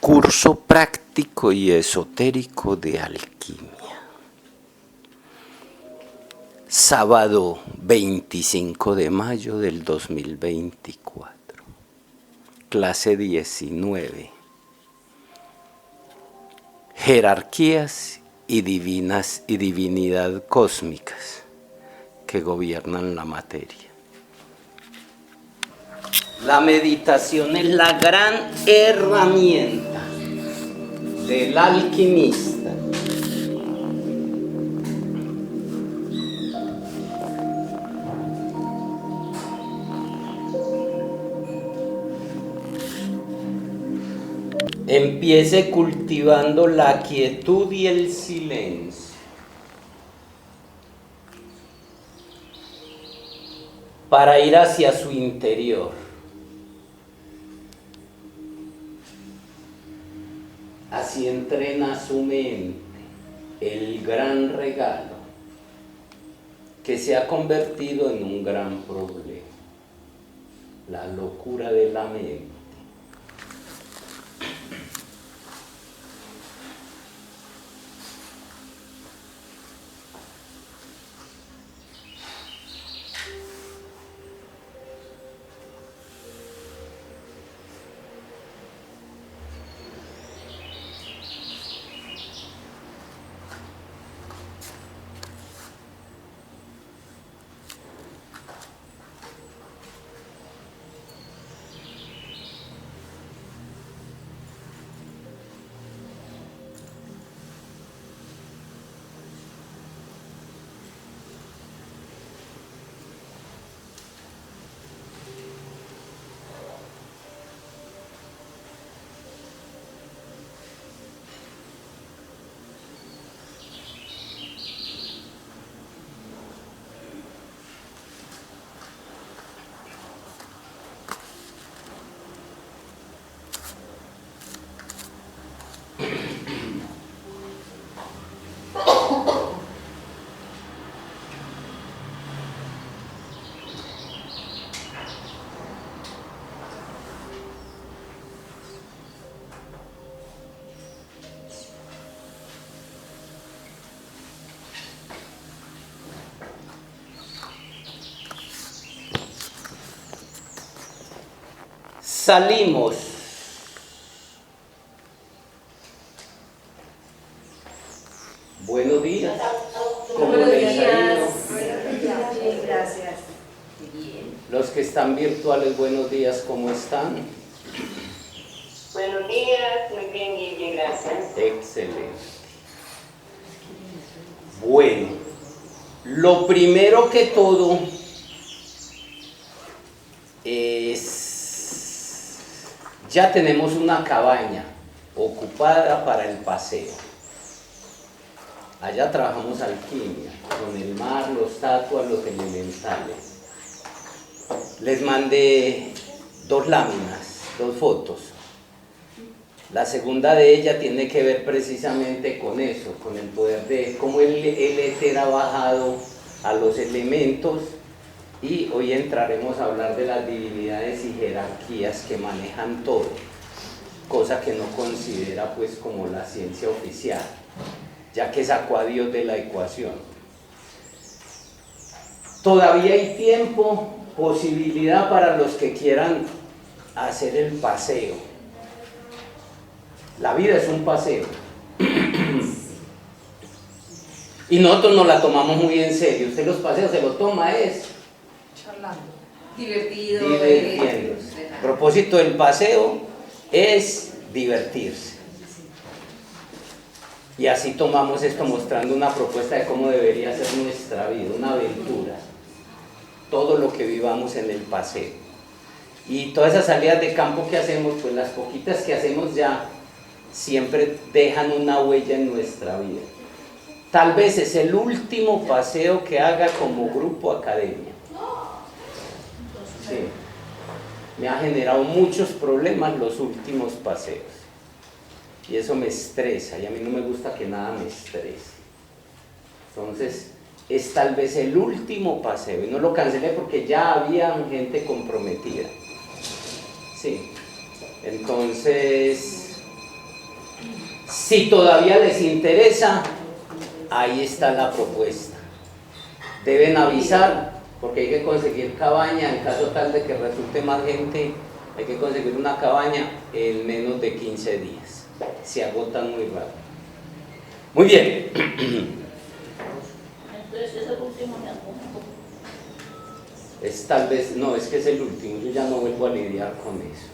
Curso práctico y esotérico de alquimia. Sábado 25 de mayo del 2024. Clase 19. Jerarquías y divinidad cósmicas que gobiernan la materia. La meditación es la gran herramienta del alquimista. Empiece cultivando la quietud y el silencio para ir hacia su interior. Así entrena su mente, el gran regalo que se ha convertido en un gran problema, la locura de la mente. Salimos. Buenos días. ¿Cómo les ha ido? Bien, gracias. Bien. Los que están virtuales, buenos días, ¿cómo están? Buenos días, muy bien, gracias. Excelente. Bueno, lo primero que todo es, ya tenemos una cabaña ocupada para el paseo. Allá trabajamos alquimia, con el mar, los tatuas, los elementales. Les mandé 2 láminas, 2 fotos. La segunda de ella tiene que ver precisamente con eso, con el poder de cómo el éter ha bajado a los elementos, y hoy entraremos a hablar de las divinidades y jerarquías que manejan todo, cosa que no considera pues como la ciencia oficial, ya que sacó a Dios de la ecuación. Todavía hay tiempo, posibilidad para los que quieran hacer el paseo. La vida es un paseo. Y nosotros nos la tomamos muy en serio. Usted los paseos se los toma Charlando. Divertido. divirtiéndose. El propósito del paseo es divertirse. Y así tomamos esto mostrando una propuesta de cómo debería ser nuestra vida, una aventura. Todo lo que vivamos en el paseo. Y todas esas salidas de campo que hacemos, pues las poquitas que hacemos ya siempre dejan una huella en nuestra vida. Tal vez es el último paseo que haga como grupo academia. Sí. Me ha generado muchos problemas los últimos paseos. Y eso me estresa, y a mí no me gusta que nada me estrese. Entonces, es tal vez el último paseo, y no lo cancelé porque ya había gente comprometida. Sí. Entonces, Si todavía les interesa, ahí está la propuesta. Deben avisar, porque hay que conseguir cabaña, en caso tal de que resulte más gente, hay que conseguir una cabaña en menos de 15 días. Se agotan muy rápido. Muy bien. Entonces es el último me apunto. Es tal vez, no, es que es el último, yo ya no vuelvo a lidiar con eso.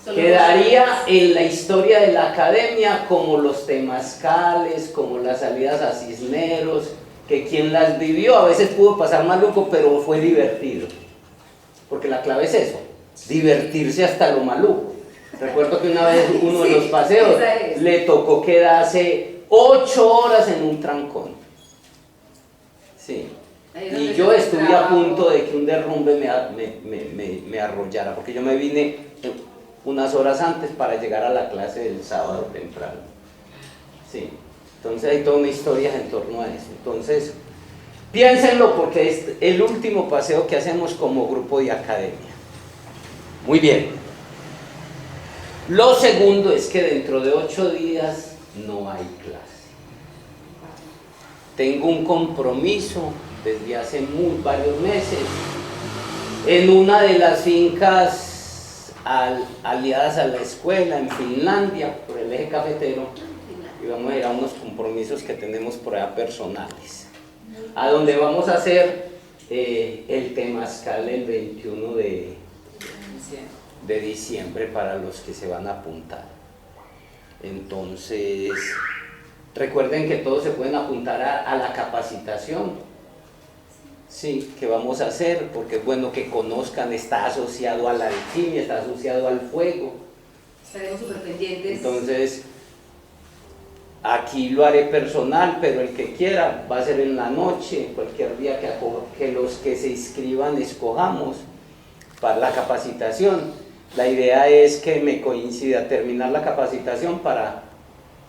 Solo Quedaría en la historia de la academia como los temazcales, como las salidas a Cisneros, que quien las vivió a veces pudo pasar maluco, pero fue divertido. Porque la clave es eso, divertirse hasta lo maluco. Recuerdo que una vez uno de los paseos le tocó quedarse 8 horas en un trancón. Sí. Y yo estuve a punto de que un derrumbe me arrollara, porque yo me vine unas horas antes para llegar a la clase del sábado temprano. Sí. Entonces hay toda una historia en torno a eso. Entonces, piénsenlo porque es el último paseo que hacemos como grupo de academia. Muy bien. Lo segundo es que dentro de 8 días no hay clase. Tengo un compromiso desde hace varios meses en una de las fincas aliadas a la escuela en Finlandia, por el eje cafetero, y vamos a ir a unos compromisos que tenemos por allá personales, a donde vamos a hacer el temazcal el 21 de diciembre para los que se van a apuntar. Entonces, recuerden que todos se pueden apuntar a la capacitación, sí, que vamos a hacer, porque es bueno que conozcan, está asociado a la alquimia, está asociado al fuego. Estaremos súper pendientes. Entonces, aquí lo haré personal, pero el que quiera va a ser en la noche, cualquier día que los que se inscriban escojamos para la capacitación. La idea es que me coincida terminar la capacitación para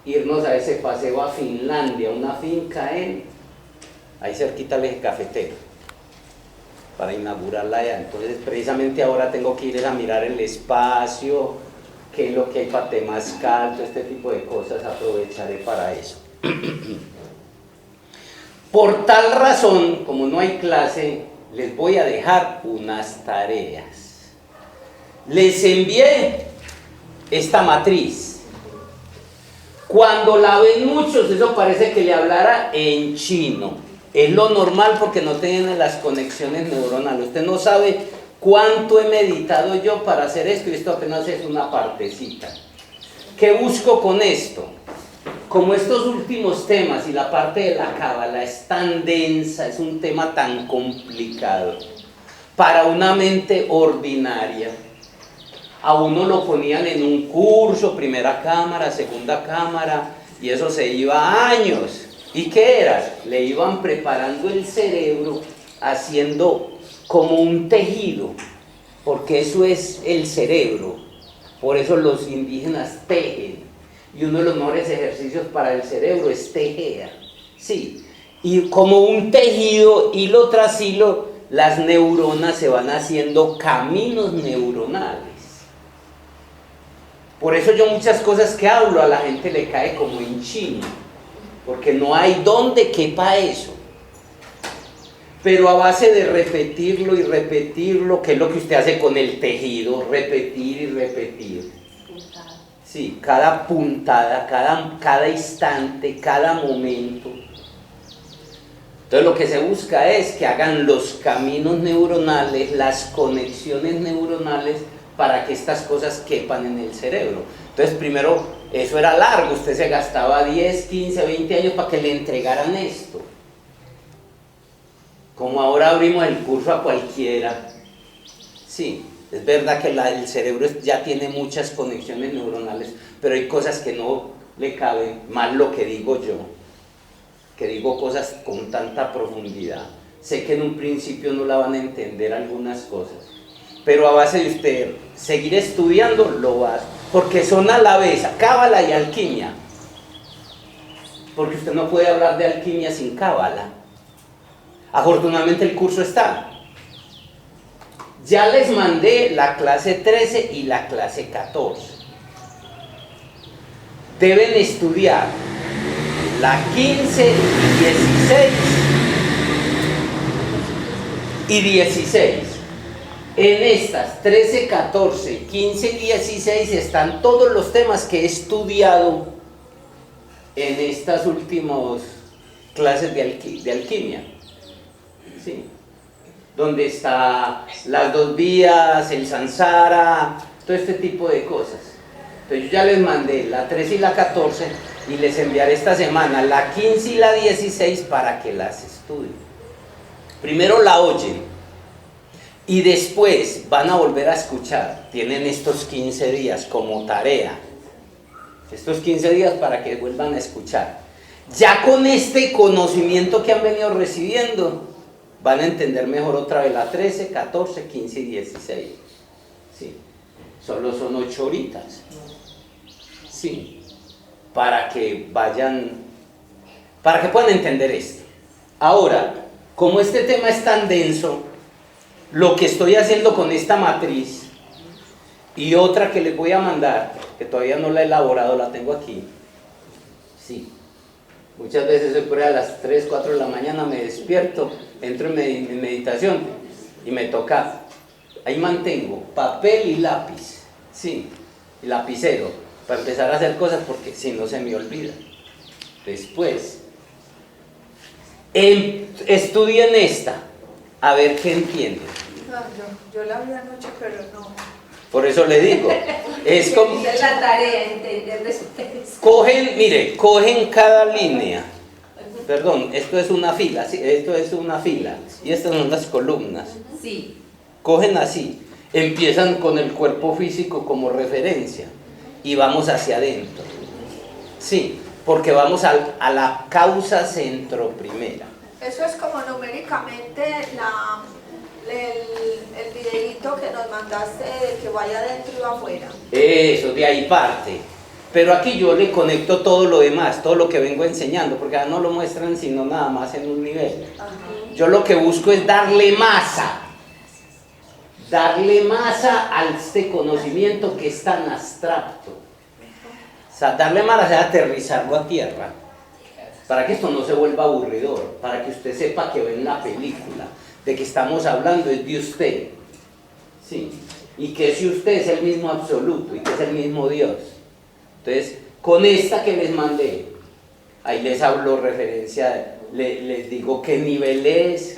irnos a ese paseo a Finlandia, una finca ahí cerquita del eje cafetero, para inaugurarla allá. Entonces precisamente ahora tengo que ir a mirar el espacio, qué es lo que hay para temazcal, todo este tipo de cosas, aprovecharé para eso. Por tal razón, como no hay clase, les voy a dejar unas tareas. Les envié esta matriz. Cuando la ven muchos, eso parece que le hablara en chino. Es lo normal porque no tienen las conexiones neuronales. Usted no sabe cuánto he meditado yo para hacer esto, y esto apenas es una partecita. ¿Qué busco con esto? Como estos últimos temas y la parte de la cábala es tan densa, es un tema tan complicado para una mente ordinaria, a uno lo ponían en un curso, primera cámara, segunda cámara, y eso se iba años. ¿Y qué era? Le iban preparando el cerebro, haciendo como un tejido, porque eso es el cerebro. Por eso los indígenas tejen, y uno de los mejores ejercicios para el cerebro es tejer, sí, y como un tejido, hilo tras hilo, las neuronas se van haciendo caminos neuronales. Por eso yo muchas cosas que hablo a la gente le cae como en chino, porque no hay dónde quepa eso. Pero a base de repetirlo y repetirlo, que es lo que usted hace con el tejido, repetir y repetir. Sí, cada puntada, cada instante, cada momento. Entonces lo que se busca es que hagan los caminos neuronales, las conexiones neuronales, para que estas cosas quepan en el cerebro. Entonces primero, eso era largo, usted se gastaba 10, 15, 20 años para que le entregaran esto. Como ahora abrimos el curso a cualquiera. Sí, es verdad que el cerebro ya tiene muchas conexiones neuronales, pero hay cosas que no le caben, más lo que digo yo, que digo cosas con tanta profundidad. Sé que en un principio no la van a entender algunas cosas, pero a base de usted seguir estudiando, lo va a hacer, porque son a la vez cábala y alquimia, porque usted no puede hablar de alquimia sin cábala. Afortunadamente el curso está. Ya les mandé la clase 13 y la clase 14. deben estudiar la 15, 16 y 16. En estas 13, 14, 15 y 16 están todos los temas que he estudiado en estas últimas clases de alquimia. ¿Sí? Donde está las dos vías, el samsara, todo este tipo de cosas. Entonces yo ya les mandé la 13 y la 14 y les enviaré esta semana la 15 y la 16 para que las estudien. Primero la oyen y después van a volver a escuchar. Tienen estos 15 días como tarea. Estos 15 días para que vuelvan a escuchar. Ya con este conocimiento que han venido recibiendo, van a entender mejor otra vez la 13, 14, 15 y 16. Sí. Solo son 8 horitas. Sí. Para que puedan entender esto. Ahora, como este tema es tan denso, lo que estoy haciendo con esta matriz y otra que les voy a mandar, que todavía no la he elaborado, la tengo aquí. Sí. Muchas veces hoy por ahí a las 3, 4 de la mañana me despierto, entro en meditación y me toca, ahí mantengo papel y lápiz, sí, y lapicero, para empezar a hacer cosas porque si no se me olvida. Después, estudien esta, a ver qué entienden. No, yo la vi anoche, pero no. Por eso le digo, es como... Esa es la tarea, entender de ustedes. Cogen cada línea. Perdón, esto es una fila, ¿sí? Esto es una fila y estas son las columnas. Sí. Cogen así, empiezan con el cuerpo físico como referencia y vamos hacia adentro. Sí, porque vamos a la causa centro primera. Eso es como numéricamente el videíto que nos mandaste de que vaya adentro y va afuera. Eso, de ahí parte. Pero aquí yo le conecto todo lo demás, todo lo que vengo enseñando, porque no lo muestran sino nada más en un nivel. Ajá. Yo lo que busco es darle masa a este conocimiento que es tan abstracto. O sea, darle masa es aterrizarlo a tierra, para que esto no se vuelva aburridor, para que usted sepa que ve en la película, de que estamos hablando es de usted, sí, y que si usted es el mismo absoluto y que es el mismo Dios. Entonces, con esta que les mandé, ahí les hablo referencia, les digo qué nivel es,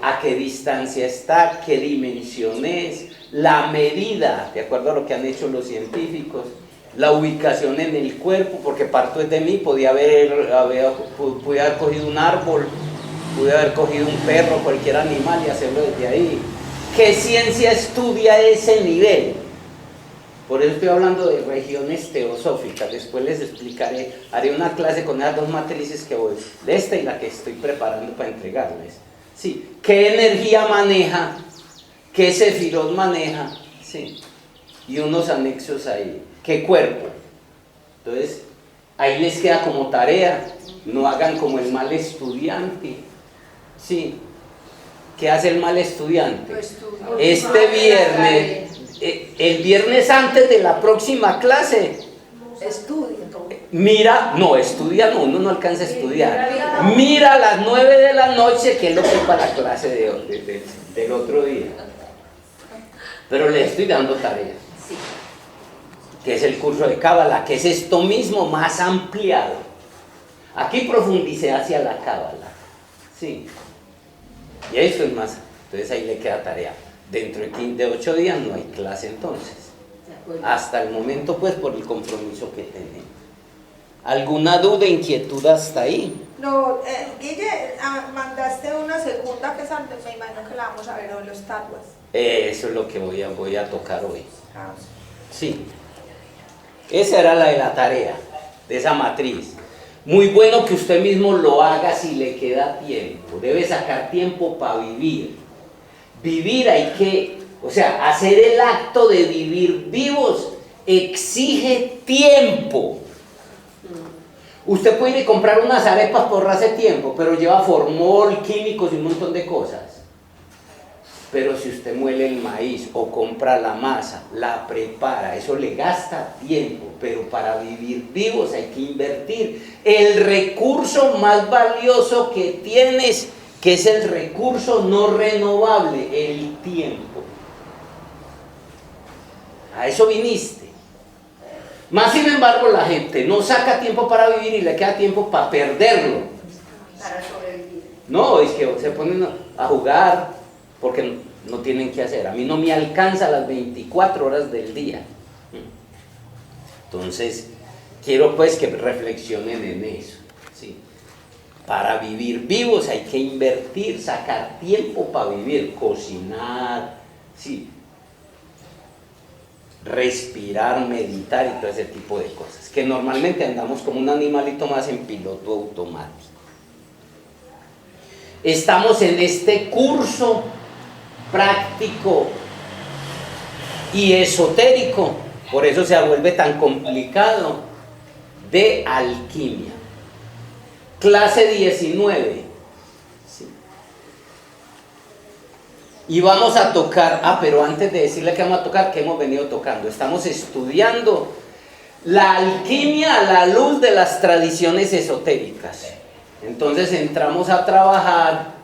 a qué distancia está, qué dimensión es, la medida, de acuerdo a lo que han hecho los científicos, la ubicación en el cuerpo, porque parto es de mí, pude haber cogido un árbol, pude haber cogido un perro, cualquier animal y hacerlo desde ahí. ¿Qué ciencia estudia ese nivel? Por eso estoy hablando de regiones teosóficas. Después les explicaré, haré una clase con esas dos matrices que voy, de esta y la que estoy preparando para entregarles. Sí, ¿qué energía maneja? ¿Qué sefirot maneja? Sí, y unos anexos ahí. ¿Qué cuerpo? Entonces, ahí les queda como tarea, no hagan como el mal estudiante. Sí, ¿qué hace el mal estudiante? Este viernes, el viernes antes de la próxima clase, Estudia. estudia no, uno no alcanza a estudiar. Mira a las 9 de la noche, que es lo que es para la clase del otro día. Pero le estoy dando tarea. Sí. Que es el curso de Cábala, que es esto mismo más ampliado. Aquí profundicé hacia la Cábala. Sí. Y esto es más. Entonces ahí le queda tarea. Dentro de 8 días no hay clase entonces. Hasta el momento, pues, por el compromiso que tenemos. ¿Alguna duda, inquietud hasta ahí? No, Guille, mandaste una segunda que me imagino que la vamos a ver hoy, los tatuas. Eso es lo que voy a tocar hoy. Sí. Esa era la de la tarea, de esa matriz. Muy bueno que usted mismo lo haga si le queda tiempo. Debe sacar tiempo para vivir. Vivir hay que, hacer el acto de vivir vivos exige tiempo. Usted puede ir a comprar unas arepas por hace tiempo, pero lleva formol, químicos y un montón de cosas. Pero si usted muele el maíz o compra la masa, la prepara, eso le gasta tiempo, pero para vivir vivos hay que invertir. El recurso más valioso que tienes, que es el recurso no renovable, el tiempo. A eso viniste. Más sin embargo, la gente no saca tiempo para vivir y le queda tiempo para perderlo. Para sobrevivir. No, es que se ponen a jugar porque no tienen que hacer. A mí no me alcanza las 24 horas del día. Entonces, quiero pues que reflexionen en eso. ¿Sí? Para vivir vivos hay que invertir, sacar tiempo para vivir, cocinar, ¿sí? Respirar, meditar y todo ese tipo de cosas. Que normalmente andamos como un animalito más en piloto automático. Estamos en este curso práctico y esotérico, por eso se vuelve tan complicado, de alquimia. Clase 19. Sí. Y vamos a tocar, pero antes de decirle que vamos a tocar, ¿qué hemos venido tocando? Estamos estudiando la alquimia a la luz de las tradiciones esotéricas. Entonces entramos a trabajar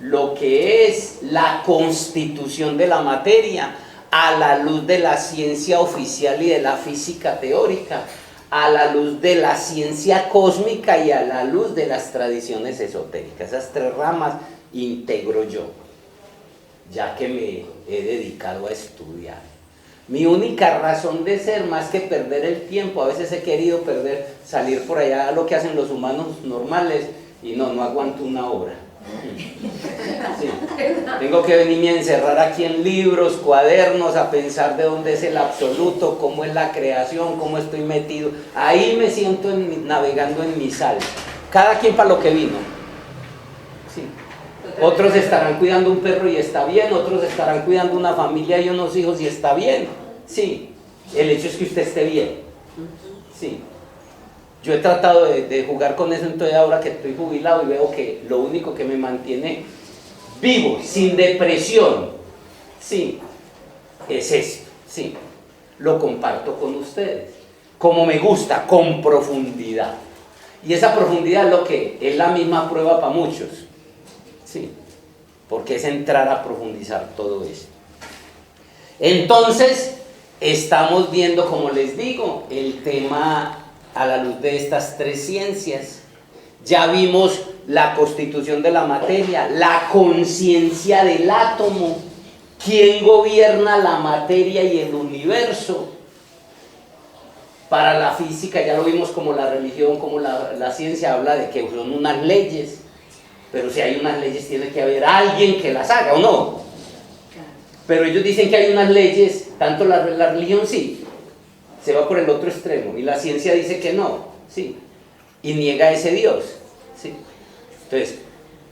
lo que es la constitución de la materia a la luz de la ciencia oficial y de la física teórica, a la luz de la ciencia cósmica y a la luz de las tradiciones esotéricas. Esas tres ramas integro yo, ya que me he dedicado a estudiar. Mi única razón de ser, más que perder el tiempo, a veces he querido salir por allá a lo que hacen los humanos normales y no aguanto una hora. Sí. Tengo que venirme a encerrar aquí en libros, cuadernos, a pensar de dónde es el absoluto, cómo es la creación, cómo estoy metido. Ahí me siento navegando en mi sal. Cada quien para lo que vino. Sí. Otros estarán cuidando un perro y está bien, otros estarán cuidando una familia y unos hijos y está bien. Sí. El hecho es que usted esté bien. Sí. Yo he tratado de jugar con eso, entonces ahora que estoy jubilado y veo que lo único que me mantiene vivo, sin depresión, sí, es esto, sí, lo comparto con ustedes, como me gusta, con profundidad. Y esa profundidad es lo que es la misma prueba para muchos, sí, porque es entrar a profundizar todo esto. Entonces, estamos viendo, como les digo, el tema a la luz de estas tres ciencias. Ya vimos la constitución de la materia, la conciencia del átomo, quién gobierna la materia y el universo. Para la física ya lo vimos, como la religión, como la ciencia habla de que son unas leyes, pero si hay unas leyes tiene que haber alguien que las haga, ¿o no? Pero ellos dicen que hay unas leyes, tanto la religión sí, se va por el otro extremo, y la ciencia dice que no, sí, y niega a ese Dios, sí. Entonces,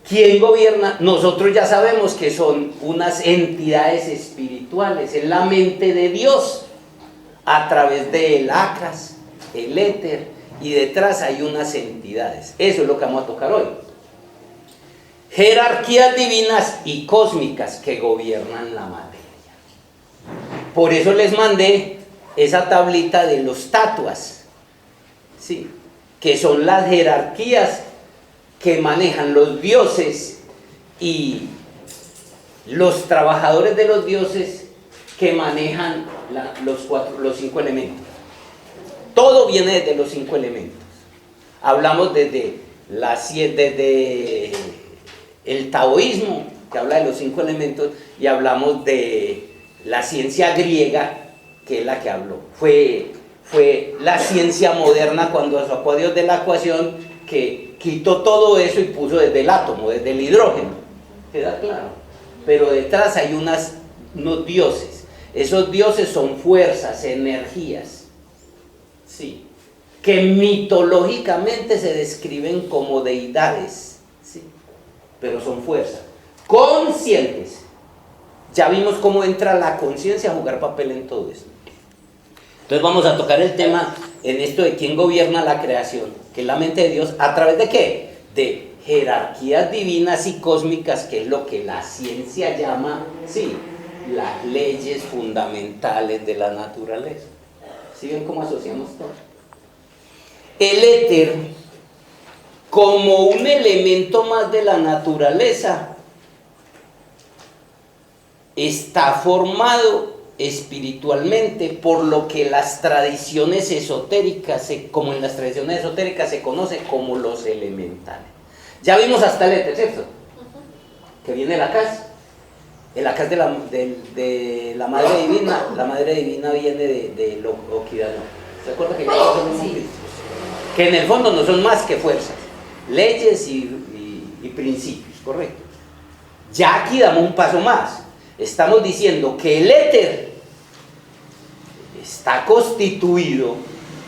¿quién gobierna? Nosotros ya sabemos que son unas entidades espirituales, es la mente de Dios, a través del Acras, el éter, y detrás hay unas entidades. Eso es lo que vamos a tocar hoy. Jerarquías divinas y cósmicas que gobiernan la materia. Por eso les mandé esa tablita de los tatuas, ¿sí? Que son las jerarquías que manejan los dioses y los trabajadores de los dioses que manejan los 5 elementos. Todo viene desde los 5 elementos. Hablamos desde el taoísmo, que habla de los 5 elementos, y hablamos de la ciencia griega, que es la que habló. Fue la ciencia moderna cuando sacó a Dios de la ecuación, que quitó todo eso y puso desde el átomo, desde el hidrógeno. ¿Queda claro? Pero detrás hay unos dioses. Esos dioses son fuerzas, energías, sí, que mitológicamente se describen como deidades, sí, pero son fuerzas conscientes. Ya vimos cómo entra la conciencia a jugar papel en todo esto. Entonces vamos a tocar el tema en esto de quién gobierna la creación, que es la mente de Dios, ¿a través de qué? De jerarquías divinas y cósmicas, que es lo que la ciencia llama, sí, las leyes fundamentales de la naturaleza. ¿Sí ven cómo asociamos todo? El éter, como un elemento más de la naturaleza, está formado espiritualmente por lo que las tradiciones esotéricas, como en las tradiciones esotéricas se conoce como los elementales. Ya vimos hasta el éter, ¿cierto? Que viene de la casa. El acá de la Madre Divina. La Madre Divina viene de Oquidano. ¿Se acuerda que ya pasamos un Cristo? Que en el fondo no son más que fuerzas, leyes y principios, ¿correcto? Ya aquí damos un paso más. Estamos diciendo que el éter está constituido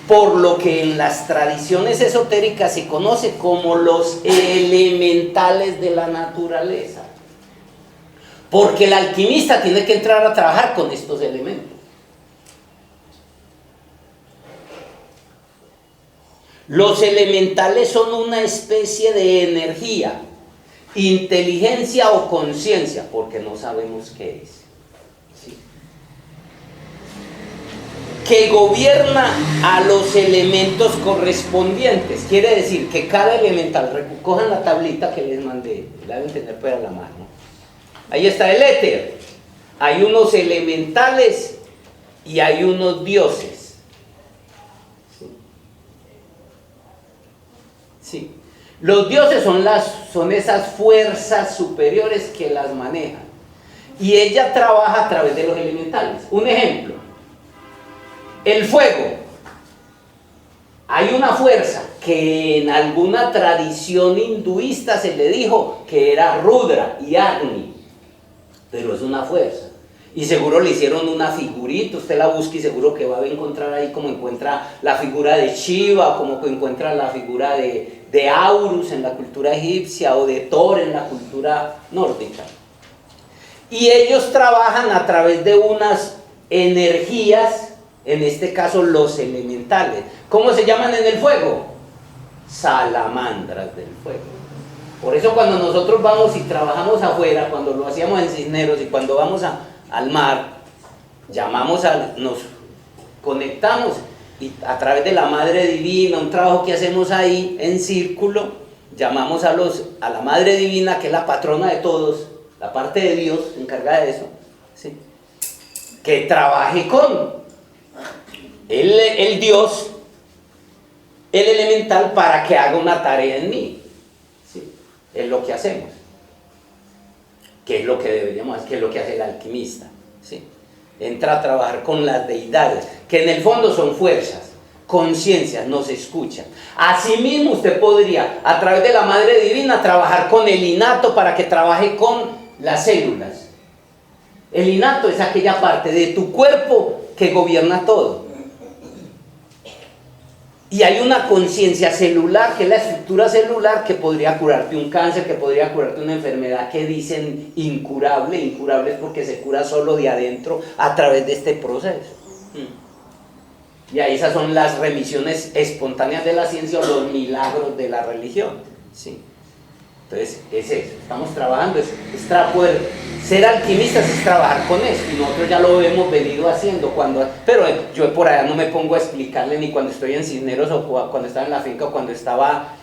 por lo que en las tradiciones esotéricas se conoce como los elementales de la naturaleza. Porque el alquimista tiene que entrar a trabajar con estos elementos. Los elementales son una especie de energía, inteligencia o conciencia, porque no sabemos qué es, ¿sí?, que gobierna a los elementos correspondientes. Quiere decir que cada elemental, cojan la tablita que les mandé, la deben tener para la mano. Ahí está el éter. Hay unos elementales y hay unos dioses. Sí. Los dioses son esas fuerzas superiores que las manejan. Y ella trabaja a través de los elementales. Un ejemplo. El fuego. Hay una fuerza que en alguna tradición hinduista se le dijo que era Rudra y Agni. Pero es una fuerza. Y seguro le hicieron una figurita, usted la busca y seguro que va a encontrar ahí como encuentra la figura de Shiva, como encuentra la figura de Aurus en la cultura egipcia o de Thor en la cultura nórdica. Y ellos trabajan a través de unas energías, en este caso los elementales. ¿Cómo se llaman en el fuego? Salamandras del fuego. Por eso cuando nosotros vamos y trabajamos afuera, cuando lo hacíamos en Cisneros y cuando vamos al mar, nos conectamos y a través de la Madre Divina, un trabajo que hacemos ahí en círculo, llamamos a la Madre Divina, que es la patrona de todos, la parte de Dios encargada de eso, ¿sí?, que trabaje con el Dios, el elemental, para que haga una tarea en mí. ¿Sí? Es lo que hacemos, que es lo que deberíamos hacer, que es lo que hace el alquimista, ¿sí? Entra a trabajar con las deidades, que en el fondo son fuerzas, conciencias, nos escuchan. Asimismo usted podría, a través de la Madre Divina, trabajar con el innato para que trabaje con las células. El innato es aquella parte de tu cuerpo que gobierna todo. Y hay una conciencia celular, que es la estructura celular, que podría curarte un cáncer, que podría curarte una enfermedad que dicen incurable. Incurable es porque se cura solo de adentro a través de este proceso. Y ahí esas son las remisiones espontáneas de la ciencia o los milagros de la religión. ¿Sí? Entonces, es eso. Estamos trabajando, poder ser alquimistas es trabajar con esto, y nosotros ya lo hemos venido haciendo, pero yo por allá no me pongo a explicarle ni cuando estoy en Cisneros o cuando estaba en la finca o cuando estaba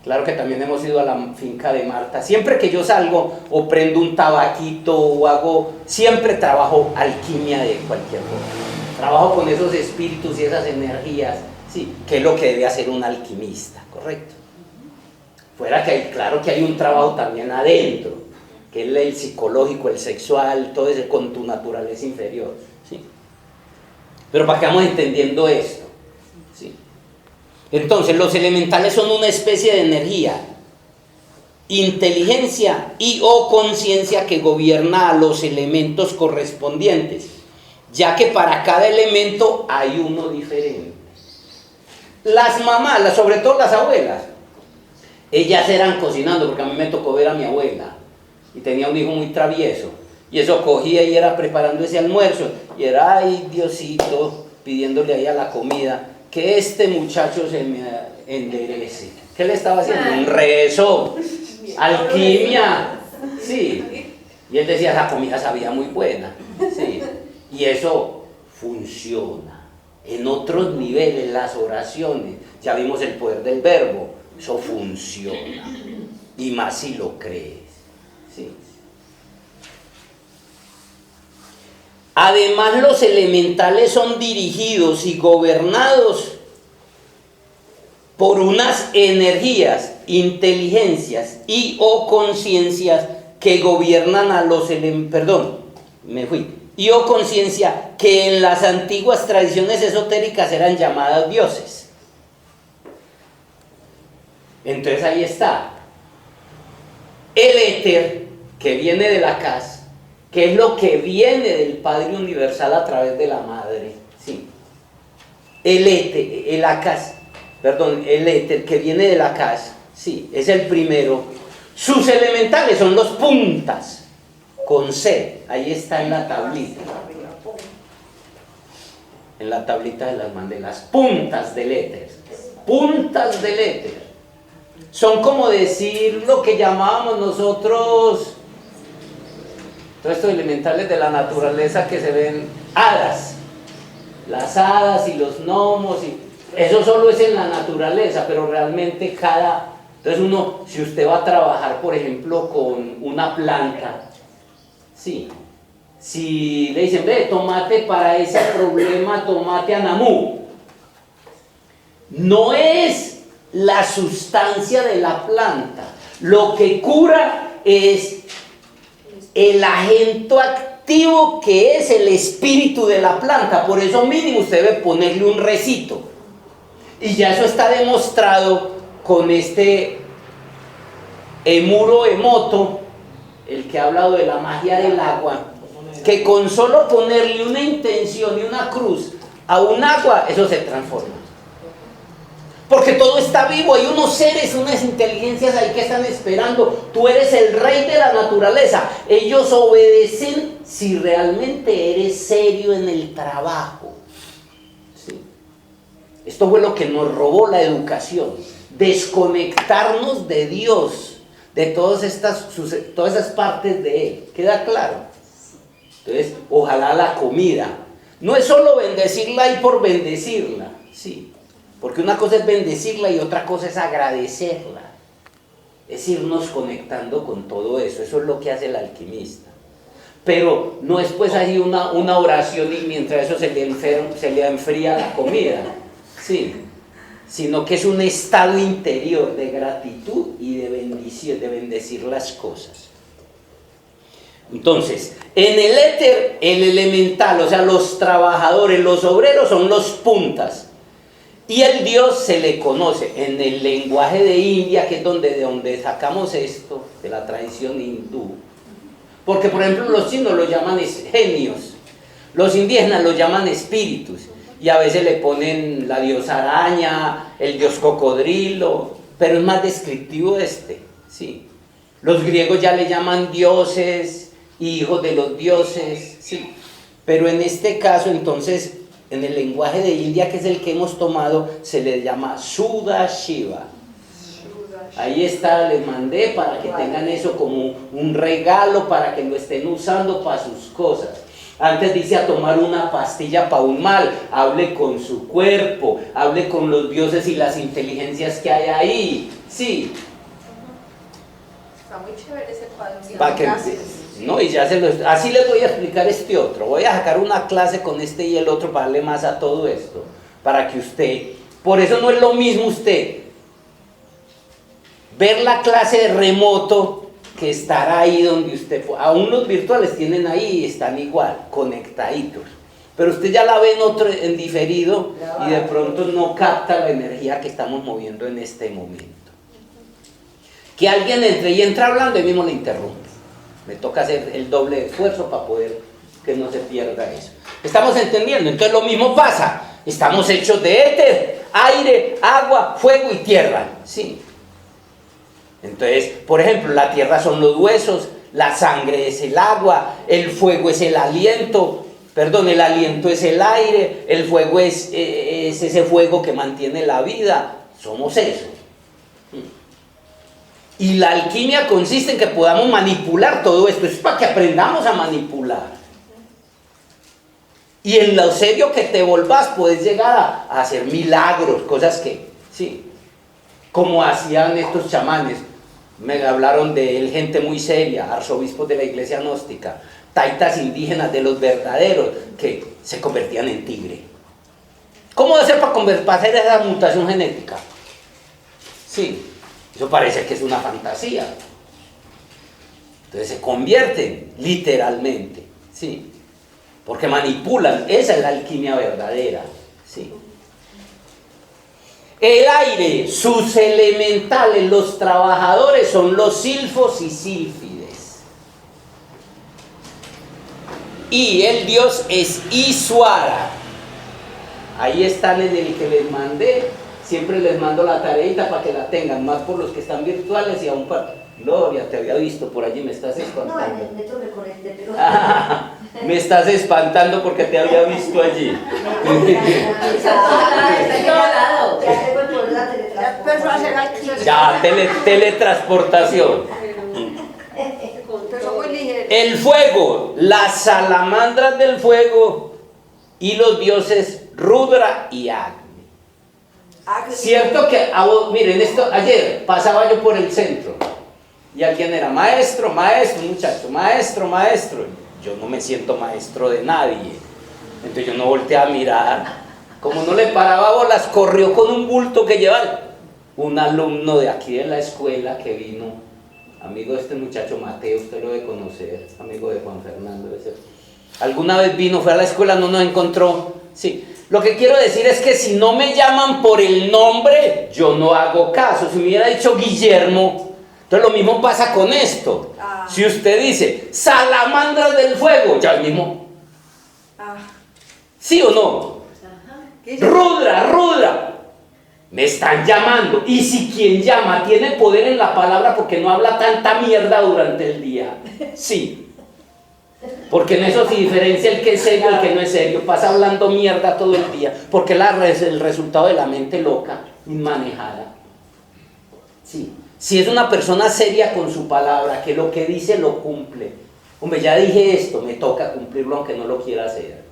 claro que también hemos ido a la finca de Marta. Siempre que yo salgo o prendo un tabaquito o siempre trabajo alquimia de cualquier cosa. Trabajo con esos espíritus y esas energías, ¿sí?, que es lo que debe hacer un alquimista, ¿correcto? Fuera que claro que hay un trabajo también adentro, que es el psicológico, el sexual, todo ese con tu naturaleza inferior, ¿sí? Pero para que vamos entendiendo esto, ¿sí? Entonces los elementales son una especie de energía, inteligencia y o conciencia que gobierna a los elementos correspondientes, ya que para cada elemento hay uno diferente. Las mamás, sobre todo las abuelas, ellas eran cocinando, porque a mí me tocó ver a mi abuela, y tenía un hijo muy travieso, y eso cogía y era preparando ese almuerzo, y era, ay Diosito, pidiéndole ahí a la comida, que este muchacho se me enderece. ¿Qué le estaba haciendo? Un rezo, alquimia, sí. Y él decía, esa comida sabía muy buena, sí. Y eso funciona. En otros niveles, las oraciones, ya vimos el poder del verbo, eso funciona. Y más si lo crees, sí. Además, los elementales son dirigidos y gobernados por unas energías, inteligencias y o conciencias que gobiernan a los conciencia que en las antiguas tradiciones esotéricas eran llamadas dioses. Entonces ahí está. El éter que viene de la casa, que es lo que viene del Padre Universal a través de la Madre, sí. El éter que viene de la casa, sí, es el primero. Sus elementales son los puntas, con C, ahí está en la tablita. En la tablita de las mandé, las puntas del éter. Puntas del éter. Son como decir lo que llamábamos nosotros, todos estos elementales de la naturaleza que se ven, hadas. Las hadas y los gnomos, y eso solo es en la naturaleza, pero realmente entonces uno, si usted va a trabajar, por ejemplo, con una planta, sí, si le dicen, ve, tomate para ese problema, tomate anamú, no es la sustancia de la planta, lo que cura es el agente activo que es el espíritu de la planta. Por eso mínimo usted debe ponerle un recito, y ya eso está demostrado con este Emuro Emoto, el que ha hablado de la magia del agua, que con solo ponerle una intención y una cruz a un agua, eso se transforma. Porque todo está vivo, hay unos seres, unas inteligencias ahí que están esperando. Tú eres el rey de la naturaleza. Ellos obedecen si realmente eres serio en el trabajo. ¿Sí? Esto fue lo que nos robó la educación. Desconectarnos de Dios, de todas esas partes de Él. ¿Queda claro? Entonces, ojalá la comida. No es solo bendecirla y por bendecirla, sí. Porque una cosa es bendecirla y otra cosa es agradecerla. Es irnos conectando con todo eso. Eso es lo que hace el alquimista. Pero no es pues ahí una oración y mientras eso se le enfría la comida. Sí. Sino que es un estado interior de gratitud y de bendición, de bendecir las cosas. Entonces, en el éter, el elemental, o sea, los trabajadores, los obreros son los puntas. Y el Dios se le conoce en el lenguaje de India, que es de donde sacamos esto, de la tradición hindú. Porque, por ejemplo, los chinos lo llaman genios, los indígenas lo llaman espíritus, y a veces le ponen la diosa araña, el dios cocodrilo, pero es más descriptivo sí. Los griegos ya le llaman dioses, hijos de los dioses, sí. Pero en este caso, entonces, en el lenguaje de India, que es el que hemos tomado, se le llama Suda Shiva. Ahí está, les mandé para que tengan eso como un regalo, para que lo estén usando para sus cosas. Antes dice a tomar una pastilla para un mal, hable con su cuerpo, hable con los dioses y las inteligencias que hay ahí, sí. Está muy chévere ese cuadro. Para que, no, y ya así les voy a explicar este otro. Voy a sacar una clase con este y el otro para darle más a todo esto, para que usted, por eso no es lo mismo usted ver la clase de remoto que estar ahí donde usted, aún los virtuales tienen ahí y están igual, conectaditos, pero usted ya la ve en diferido y de pronto no capta la energía que estamos moviendo en este momento. Que alguien entre y entra hablando y mismo le interrumpe. Me toca hacer el doble de esfuerzo para poder que no se pierda eso. ¿Estamos entendiendo? Entonces lo mismo pasa. Estamos hechos de éter, aire, agua, fuego y tierra. Sí. Entonces, por ejemplo, la tierra son los huesos, la sangre es el agua, el fuego es el aliento, el aliento es el aire, el fuego es ese fuego que mantiene la vida. Somos eso. Y la alquimia consiste en que podamos manipular todo esto. Es para que aprendamos a manipular. Y en lo serio que te volvás, puedes llegar a hacer milagros, cosas que, sí, como hacían estos chamanes. Me hablaron de él gente muy seria, arzobispos de la iglesia gnóstica, taitas indígenas de los verdaderos, que se convertían en tigre. ¿Cómo hacer para hacer esa mutación genética? Sí, eso parece que es una fantasía. Entonces se convierten literalmente, sí, porque manipulan. Esa es la alquimia verdadera, sí. El aire, sus elementales, los trabajadores son los silfos y sílfides. Y el dios es Isuara. Ahí están en el que les mandé. Siempre les mando la tareita para que la tengan, más por los que están virtuales y aún para... Gloria, te había visto por allí, me estás espantando. No, en el metro me conecté, pero... Me estás espantando porque te había visto allí. Ya tengo el poder de la teletransportación. Ya, teletransportación. Pero muy ligero. El fuego, las salamandras del fuego y los dioses Rudra y Agni. Cierto que, miren, esto ayer pasaba yo por el centro y alguien era maestro, muchacho, maestro. Yo no me siento maestro de nadie, entonces yo no volteé a mirar. Como no le paraba bolas, corrió con un bulto que lleva un alumno de aquí de la escuela que vino, amigo de este muchacho Mateo, usted lo debe conocer, amigo de Juan Fernando, debe ser. Alguna vez vino, fue a la escuela, no nos encontró, sí. Lo que quiero decir es que si no me llaman por el nombre, yo no hago caso. Si me hubiera dicho Guillermo, entonces lo mismo pasa con esto. Si usted dice, salamandras del fuego, ya el mismo. ¿Sí o no? Rudra, me están llamando. Y si quien llama tiene poder en la palabra porque no habla tanta mierda durante el día, sí. Porque en eso se diferencia el que es serio y el que no es serio. Pasa hablando mierda todo el día, porque es el resultado de la mente loca, inmanejada. Sí. Si es una persona seria con su palabra, que lo que dice lo cumple. Hombre, ya dije esto, me toca cumplirlo aunque no lo quiera hacer.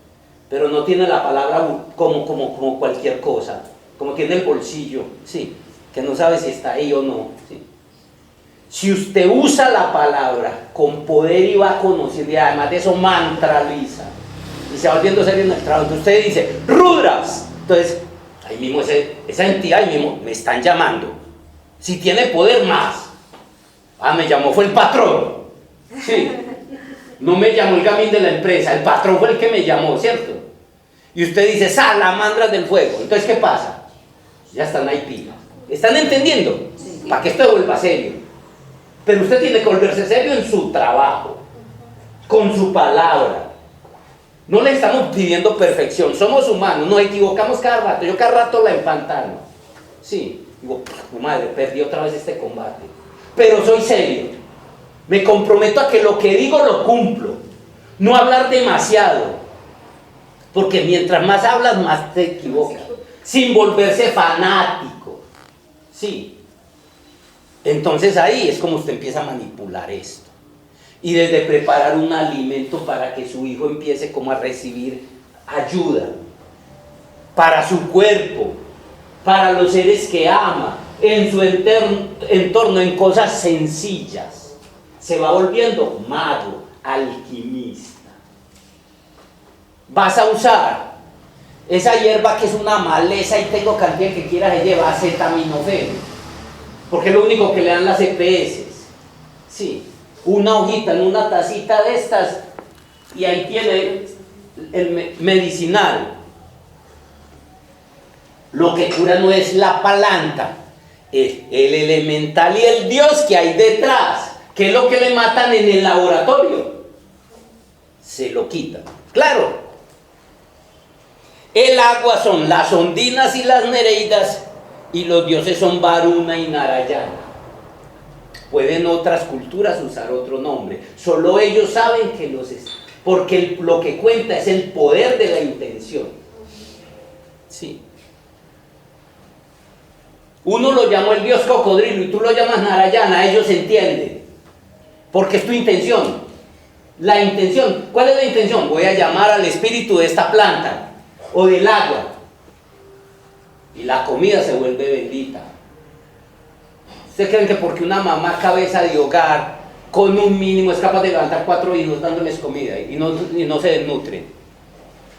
Pero no tiene la palabra como cualquier cosa, como tiene el bolsillo, sí, que no sabe si está ahí o no. Sí. Si usted usa la palabra con poder y va conociendo, y además de eso mantraliza, y se va volviendo serio en el trabajo, entonces usted dice, Rudras, entonces ahí mismo esa entidad ahí mismo me están llamando. Si tiene poder más, me llamó, fue el patrón, sí, no me llamó el gamín de la empresa, el patrón fue el que me llamó, ¿cierto? Y usted dice, salamandras del fuego, entonces ¿qué pasa? Ya están ahí pilas, ¿están entendiendo? Sí. Para que esto se vuelva serio. Pero usted tiene que volverse serio en su trabajo, con su palabra. No le estamos pidiendo perfección, somos humanos, nos equivocamos cada rato, yo cada rato la empantano. Sí, digo, madre, perdí otra vez este combate. Pero soy serio, me comprometo a que lo que digo lo cumplo, no hablar demasiado, porque mientras más hablas, más te equivocas, sin volverse fanático. Sí. Entonces ahí es como usted empieza a manipular esto. Y desde preparar un alimento para que su hijo empiece como a recibir ayuda para su cuerpo, para los seres que ama, en su entorno, en cosas sencillas. Se va volviendo mago, alquimista. Vas a usar esa hierba que es una maleza y tengo cantidad que quiera, se lleva acetaminofén. Porque es lo único que le dan las EPS. Sí, una hojita en una tacita de estas y ahí tiene el medicinal. Lo que cura no es la planta, es el elemental y el dios que hay detrás, que es lo que le matan en el laboratorio. Se lo quitan. Claro. El agua son las ondinas y las nereidas. Y los dioses son Varuna y Narayana. Pueden otras culturas usar otro nombre. Solo ellos saben que porque lo que cuenta es el poder de la intención. Sí. Uno lo llamó el dios cocodrilo y tú lo llamas Narayana, ellos entienden. Porque es tu intención. La intención, ¿cuál es la intención? Voy a llamar al espíritu de esta planta o del agua. Y la comida se vuelve bendita. ¿Ustedes creen que porque una mamá cabeza de hogar con un mínimo es capaz de levantar 4 hijos dándoles comida y no se desnutren?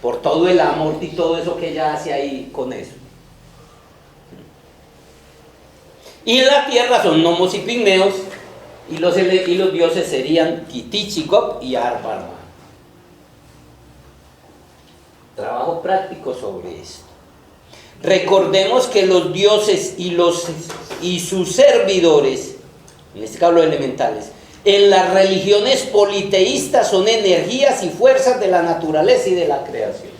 Por todo el amor y todo eso que ella hace ahí con eso. Y en la tierra son gnomos y pigmeos, y los dioses serían Kitichikop y Arbarma. Trabajo práctico sobre esto. Recordemos que los dioses y sus servidores, en este caso los elementales, en las religiones politeístas son energías y fuerzas de la naturaleza y de la creación.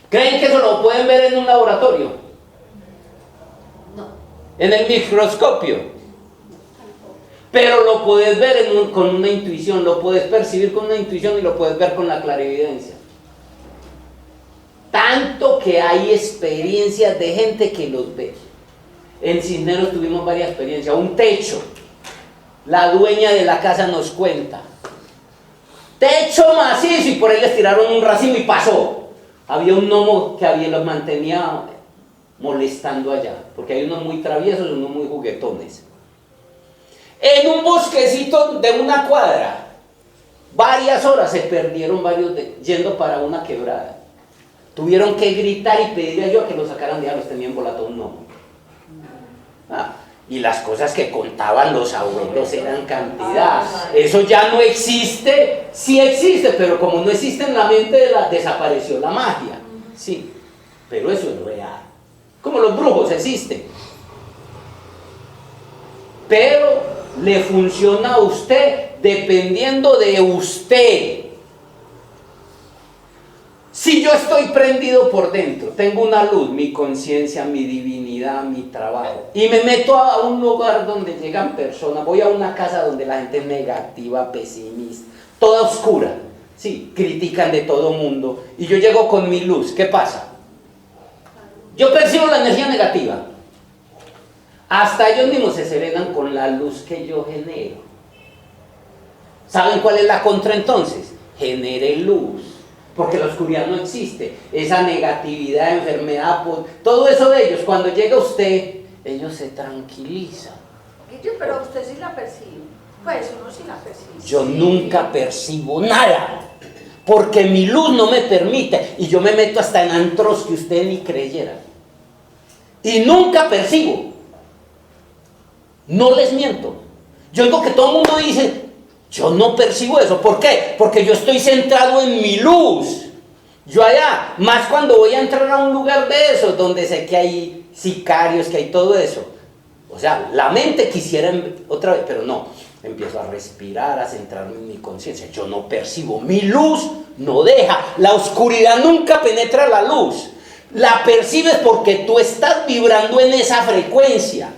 ¿Creen que eso lo pueden ver en un laboratorio? En el microscopio, pero lo puedes ver con una intuición, lo puedes percibir con una intuición y lo puedes ver con la clarividencia. Tanto que hay experiencias de gente que los ve. En Cisneros tuvimos varias experiencias. Un techo, la dueña de la casa nos cuenta, techo macizo, y por él les tiraron un racimo y pasó. Había un gnomo que los mantenía molestando allá, porque hay unos muy traviesos y unos muy juguetones. En un bosquecito de una cuadra, varias horas se perdieron yendo para una quebrada. Tuvieron que gritar y pedirle ayuda que los sacaran de allá, los tenían volado un gnomo. Y las cosas que contaban los abuelos eran cantidad. Eso ya no existe, sí existe, pero como no existe en la mente desapareció la magia. Sí, pero eso es real. Como los brujos existen. Pero le funciona a usted dependiendo de usted. Si yo estoy prendido por dentro, tengo una luz, mi conciencia, mi divinidad, mi trabajo, y me meto a un lugar donde llegan personas, voy a una casa donde la gente es negativa, pesimista, toda oscura, sí, critican de todo mundo, y yo llego con mi luz, ¿qué pasa? Yo percibo la energía negativa. Hasta ellos mismos se serenan con la luz que yo genero. ¿Saben cuál es la contra entonces? Genere luz. Porque la oscuridad no existe. Esa negatividad, enfermedad, todo eso de ellos, cuando llega usted, ellos se tranquilizan. Pero usted sí la percibe. Pues uno sí la percibe. Yo nunca percibo nada. Porque mi luz no me permite, y yo me meto hasta en antros que usted ni creyera. Y nunca percibo. No les miento. Yo digo que todo el mundo dice, yo no percibo eso. ¿Por qué? Porque yo estoy centrado en mi luz. Yo allá, más cuando voy a entrar a un lugar de esos, donde sé que hay sicarios, que hay todo eso. O sea, la mente quisiera otra vez, pero no. Empiezo a respirar, a centrarme en mi conciencia. Yo no percibo. Mi luz no deja. La oscuridad nunca penetra la luz. La percibes porque tú estás vibrando en esa frecuencia.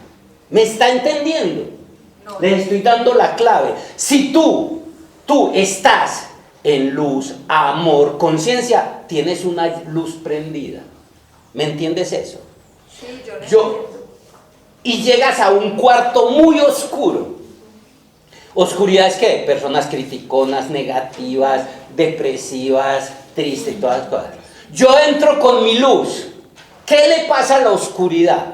¿Me está entendiendo? No. Les estoy dando la clave. Si tú estás en luz, amor, conciencia, tienes una luz prendida. ¿Me entiendes eso? Sí, yo lo entiendo. Y llegas a un cuarto muy oscuro. Oscuridad es ¿qué? Personas criticonas, negativas, depresivas, tristes y todas las cosas. Yo entro con mi luz. ¿Qué le pasa a la oscuridad?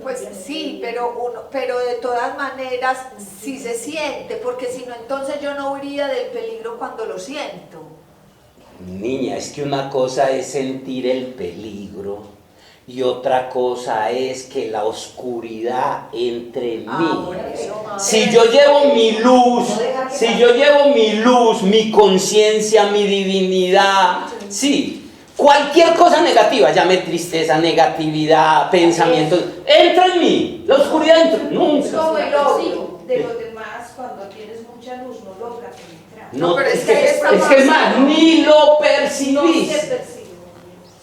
Pues sí, pero de todas maneras sí se siente, porque si no entonces yo no huiría del peligro cuando lo siento. Niña, es que una cosa es sentir el peligro y otra cosa es que la oscuridad entre en mí. Si yo llevo mi luz, mi conciencia, mi divinidad, sí. Cualquier cosa negativa, llame tristeza, negatividad, pensamientos, entra en mí, la oscuridad entra, nunca. Como el odio de los demás, cuando tienes mucha luz, no logra penetrar. No, pero es que es más, ni lo No se percibís. percibe.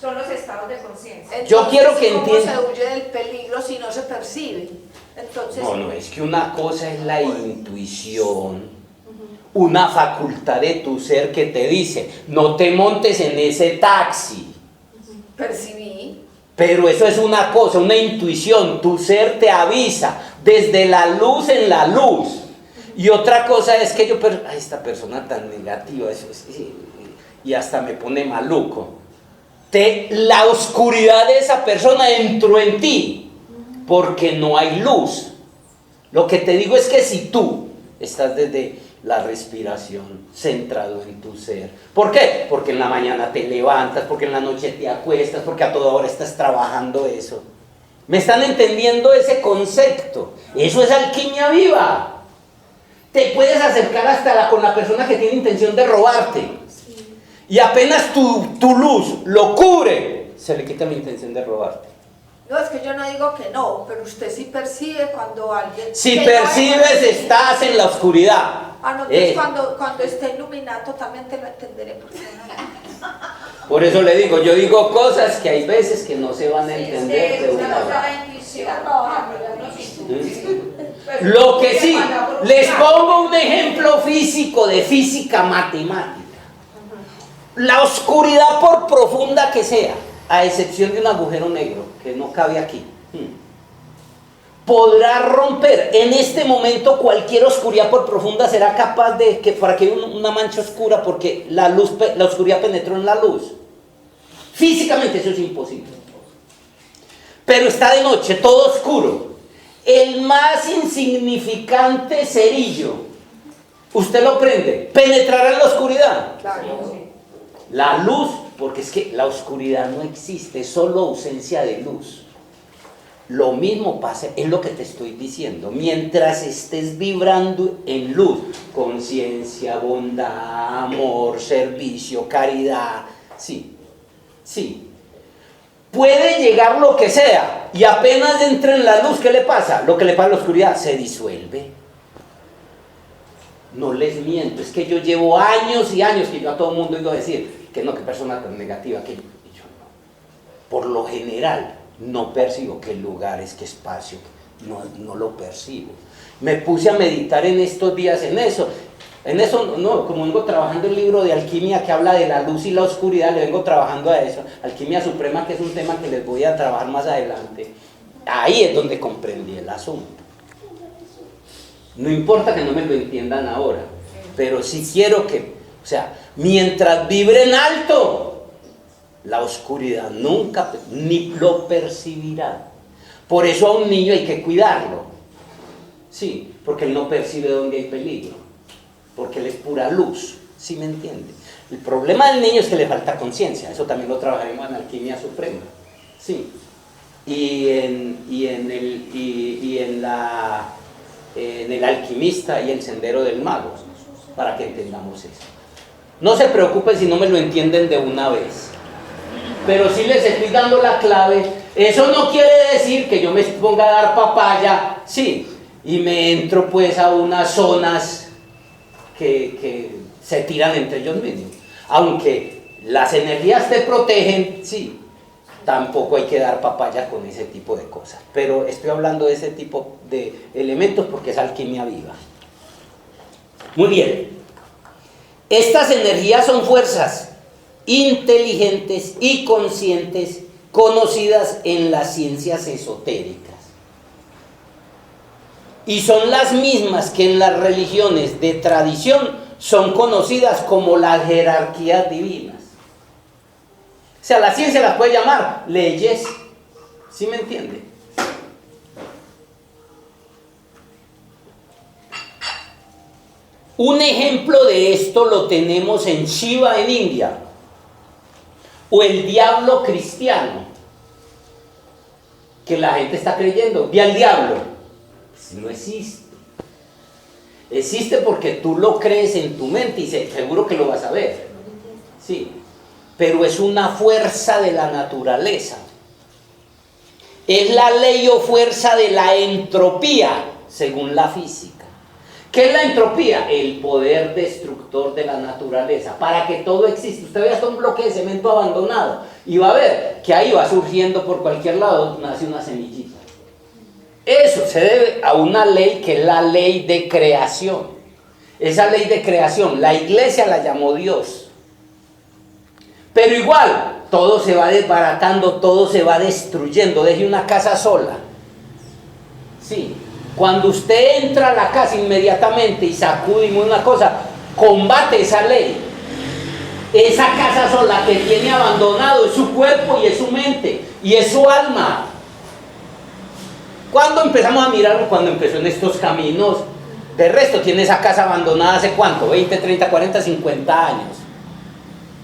Son los estados de conciencia. Entonces, Yo quiero que ¿cómo entiendan. se huye del peligro si no se percibe? Entonces, No, es que una cosa es la intuición, una facultad de tu ser que te dice, no te montes en ese taxi. percibí. Pero eso es una cosa, una intuición. Tu ser te avisa desde la luz en la luz. Y otra cosa es que esta persona tan negativa, y hasta me pone maluco. La oscuridad de esa persona entró en ti, porque no hay luz. Lo que te digo es que si tú estás desde la respiración, centrado en tu ser. ¿Por qué? Porque en la mañana te levantas, porque en la noche te acuestas, porque a toda hora estás trabajando eso. ¿Me están entendiendo ese concepto? Eso es alquimia viva. Te puedes acercar hasta con la persona que tiene intención de robarte. Y apenas tu luz lo cubre, se le quita la intención de robarte. No, es que yo no digo que no, pero usted sí percibe cuando alguien... Si percibes, estás en la oscuridad. Ah, no, entonces cuando esté iluminado totalmente lo entenderé. Porque no... Por eso le digo, yo digo cosas que hay veces que no se van a entender de una vez. la intuición. Lo que sí, les pongo un ejemplo físico de física matemática. La oscuridad, por profunda que sea, a excepción de un agujero negro que no cabe aquí, podrá romper en este momento cualquier oscuridad, por profunda, será capaz de que para que haya una mancha oscura, porque la oscuridad penetró en la luz. Físicamente eso es imposible. Pero está de noche, todo oscuro. El más insignificante cerillo, usted lo prende, penetrará en la oscuridad. Claro. La luz, porque es que la oscuridad no existe, es solo ausencia de luz. Lo mismo pasa, es lo que te estoy diciendo. Mientras estés vibrando en luz, conciencia, bondad, amor, servicio, caridad, sí, puede llegar lo que sea, y apenas entra en la luz, ¿qué le pasa? Lo que le pasa a la oscuridad, se disuelve. No les miento, es que yo llevo años y años que yo a todo el mundo oigo decir que no, qué persona tan negativa, que yo no. Por lo general, no percibo qué lugares, qué espacio, no lo percibo. Me puse a meditar en estos días en eso, no, como vengo trabajando el libro de alquimia que habla de la luz y la oscuridad, le vengo trabajando a eso, alquimia suprema, que es un tema que les voy a trabajar más adelante. Ahí es donde comprendí el asunto. No importa que no me lo entiendan ahora, pero sí quiero que, mientras vibren alto, la oscuridad nunca ni lo percibirá. Por eso a un niño hay que cuidarlo. Sí, porque él no percibe dónde hay peligro, porque él es pura luz, ¿sí me entiende? El problema del niño es que le falta conciencia, eso también lo trabajaremos en alquimia suprema, sí. En el alquimista y el sendero del mago, para que entendamos eso. No se preocupen si no me lo entienden de una vez, pero sí les estoy dando la clave. Eso no quiere decir que yo me ponga a dar papaya, sí, y me entro pues a unas zonas que se tiran entre ellos mismos. Aunque las energías te protegen, sí, tampoco hay que dar papaya con ese tipo de cosas. Pero estoy hablando de ese tipo de elementos porque es alquimia viva. Muy bien. Estas energías son fuerzas inteligentes y conscientes conocidas en las ciencias esotéricas. Y son las mismas que en las religiones de tradición son conocidas como las jerarquías divinas. O sea, la ciencia las puede llamar leyes, ¿sí me entiende? Un ejemplo de esto lo tenemos en Shiva en India, o el diablo cristiano, que la gente está creyendo. Ve al diablo, pues no existe. Existe porque tú lo crees en tu mente y seguro que lo vas a ver, sí. Pero es una fuerza de la naturaleza. Es la ley o fuerza de la entropía, según la física. ¿Qué es la entropía? El poder destructor de la naturaleza. Para que todo exista, usted ve hasta un bloque de cemento abandonado y va a ver que ahí va surgiendo por cualquier lado, nace una semillita. Eso se debe a una ley que es la ley de creación. Esa ley de creación, la iglesia la llamó Dios. Pero igual, todo se va desbaratando, todo se va destruyendo. Deje una casa sola. Sí. Cuando usted entra a la casa inmediatamente y sacude una cosa, combate esa ley. Esa casa sola que tiene abandonado es su cuerpo y es su mente y es su alma. ¿Cuándo empezamos a mirarlo? Cuando empezó en estos caminos. De resto tiene esa casa abandonada hace ¿cuánto? 20, 30, 40, 50 años.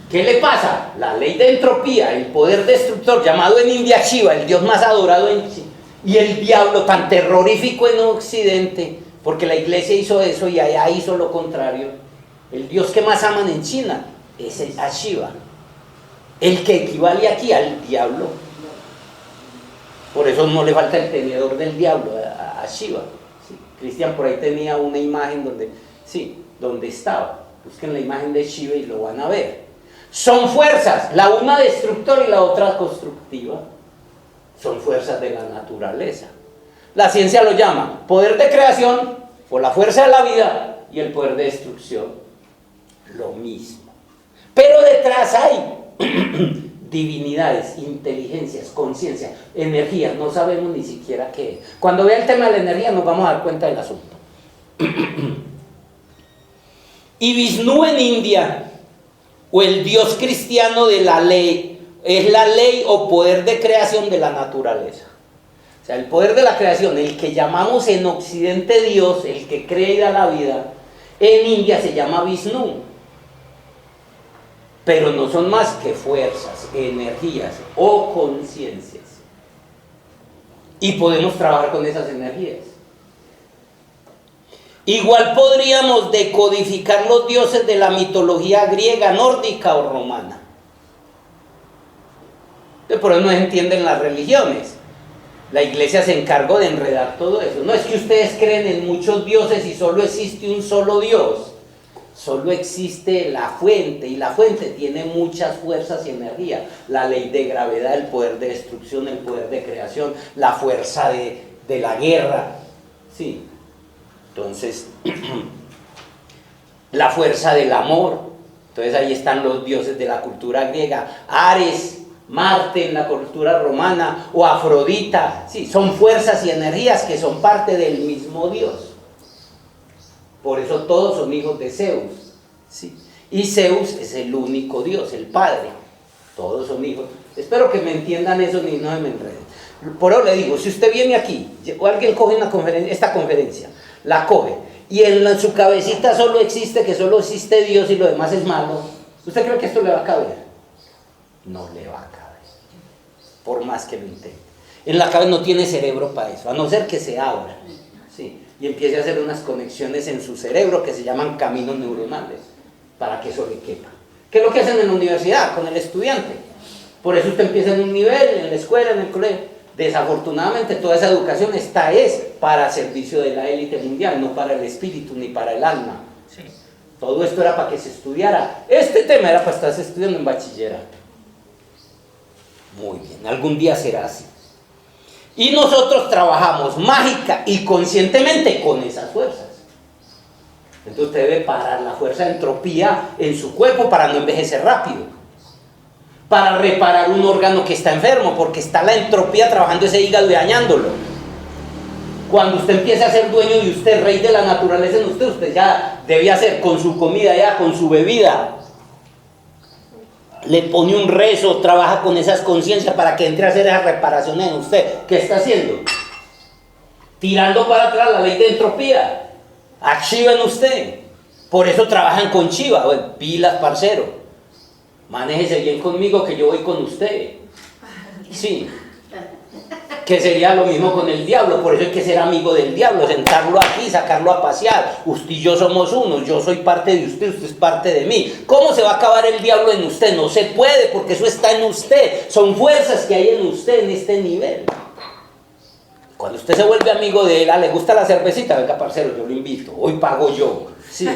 ¿Qué le pasa? La ley de entropía, el poder destructor llamado en India Shiva, el dios más adorado en China, y el diablo tan terrorífico en Occidente, porque la iglesia hizo eso y allá hizo lo contrario. El dios que más aman en China es el Shiva, el que equivale aquí al diablo. Por eso no le falta el tenedor del diablo a Shiva. ¿Sí? Cristian por ahí tenía una imagen donde estaba. Busquen la imagen de Shiva y lo van a ver. Son fuerzas, la una destructora y la otra constructiva. Son fuerzas de la naturaleza. La ciencia lo llama poder de creación por la fuerza de la vida y el poder de destrucción. Lo mismo. Pero detrás hay divinidades, inteligencias, conciencia, energías, no sabemos ni siquiera qué es. Cuando vea el tema de la energía nos vamos a dar cuenta del asunto. Y Vishnu en India, o el dios cristiano de la ley, es la ley o poder de creación de la naturaleza. O sea, el poder de la creación, el que llamamos en Occidente Dios, el que crea y da la vida, en India se llama Vishnu. Pero no son más que fuerzas, energías o conciencias. Y podemos trabajar con esas energías. Igual podríamos decodificar los dioses de la mitología griega, nórdica o romana. Por eso no se entienden las religiones. La iglesia se encargó de enredar todo eso. No es que ustedes creen en muchos dioses y solo existe un solo Dios. Solo existe la fuente, y la fuente tiene muchas fuerzas y energía. La ley de gravedad, el poder de destrucción, el poder de creación, la fuerza de la guerra. Sí. Entonces, la fuerza del amor. Entonces ahí están los dioses de la cultura griega. Ares, Marte en la cultura romana, o Afrodita. Sí, son fuerzas y energías que son parte del mismo Dios. Por eso todos son hijos de Zeus. ¿Sí? Y Zeus es el único Dios, el Padre. Todos son hijos. Espero que me entiendan eso y no me enreden. Por eso le digo, si usted viene aquí, o alguien coge esta conferencia, la coge, y en su cabecita solo existe Dios y lo demás es malo, ¿usted cree que esto le va a caber? No le va a caber. Por más que lo intente. En la cabeza no tiene cerebro para eso, a no ser que se abra. ¿Sí? Y empiece a hacer unas conexiones en su cerebro que se llaman caminos neuronales, para que eso le quepa. ¿Qué es lo que hacen en la universidad con el estudiante? Por eso usted empieza en un nivel, en la escuela, en el colegio. Desafortunadamente toda esa educación es para servicio de la élite mundial, no para el espíritu ni para el alma. Sí. Todo esto era para que se estudiara. Este tema era para estarse estudiando en bachillerato. Muy bien, algún día será así. Y nosotros trabajamos mágica y conscientemente con esas fuerzas. Entonces usted debe parar la fuerza de entropía en su cuerpo para no envejecer rápido. Para reparar un órgano que está enfermo, porque está la entropía trabajando ese hígado y dañándolo. Cuando usted empieza a ser dueño y usted rey de la naturaleza en usted ya debía hacer con su comida, ya con su bebida. Le pone un rezo, trabaja con esas conciencias para que entre a hacer esas reparaciones en usted. ¿Qué está haciendo? Tirando para atrás la ley de entropía. A Shiva en usted. Por eso trabajan con Shiva. Bueno, pilas, parcero. Manéjese bien conmigo que yo voy con usted. Sí. Que sería lo mismo con el diablo. Por eso hay que ser amigo del diablo, sentarlo aquí, sacarlo a pasear. Usted y yo somos unos, yo soy parte de usted, usted es parte de mí. ¿Cómo se va a acabar el diablo en usted? No se puede, porque eso está en usted. Son fuerzas que hay en usted en este nivel. Cuando usted se vuelve amigo de él, ¿le gusta la cervecita? Venga, parcero, yo lo invito. Hoy pago yo. Sí.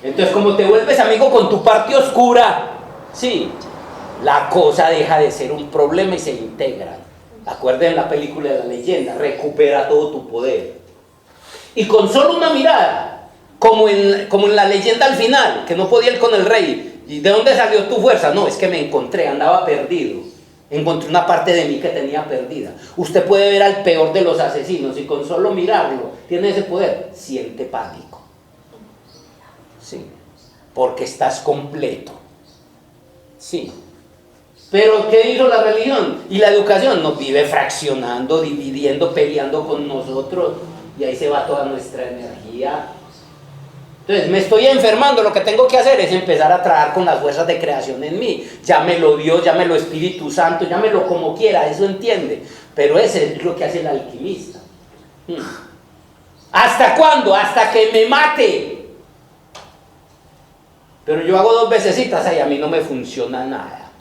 Entonces, como te vuelves amigo con tu parte oscura, sí, la cosa deja de ser un problema y se integra. Acuerden la película de la leyenda, recupera todo tu poder. Y con solo una mirada, como en la leyenda al final, que no podía ir con el rey, ¿Y de dónde salió tu fuerza? No, es que me encontré, andaba perdido. Encontré una parte de mí que tenía perdida. Usted puede ver al peor de los asesinos y con solo mirarlo, tiene ese poder, siente pánico. Sí, porque estás completo. Sí. Pero ¿qué hizo la religión y la educación? Nos vive fraccionando, dividiendo, peleando con nosotros y ahí se va toda nuestra energía. Entonces me estoy enfermando, lo que tengo que hacer es empezar a trabajar con las fuerzas de creación en mí. Llámelo Dios, llámelo Espíritu Santo, llámelo como quiera, eso entiende. Pero ese es lo que hace el alquimista. ¿Hasta cuándo? Hasta que me mate. Pero yo hago 2 vecesitas y a mí no me funciona nada.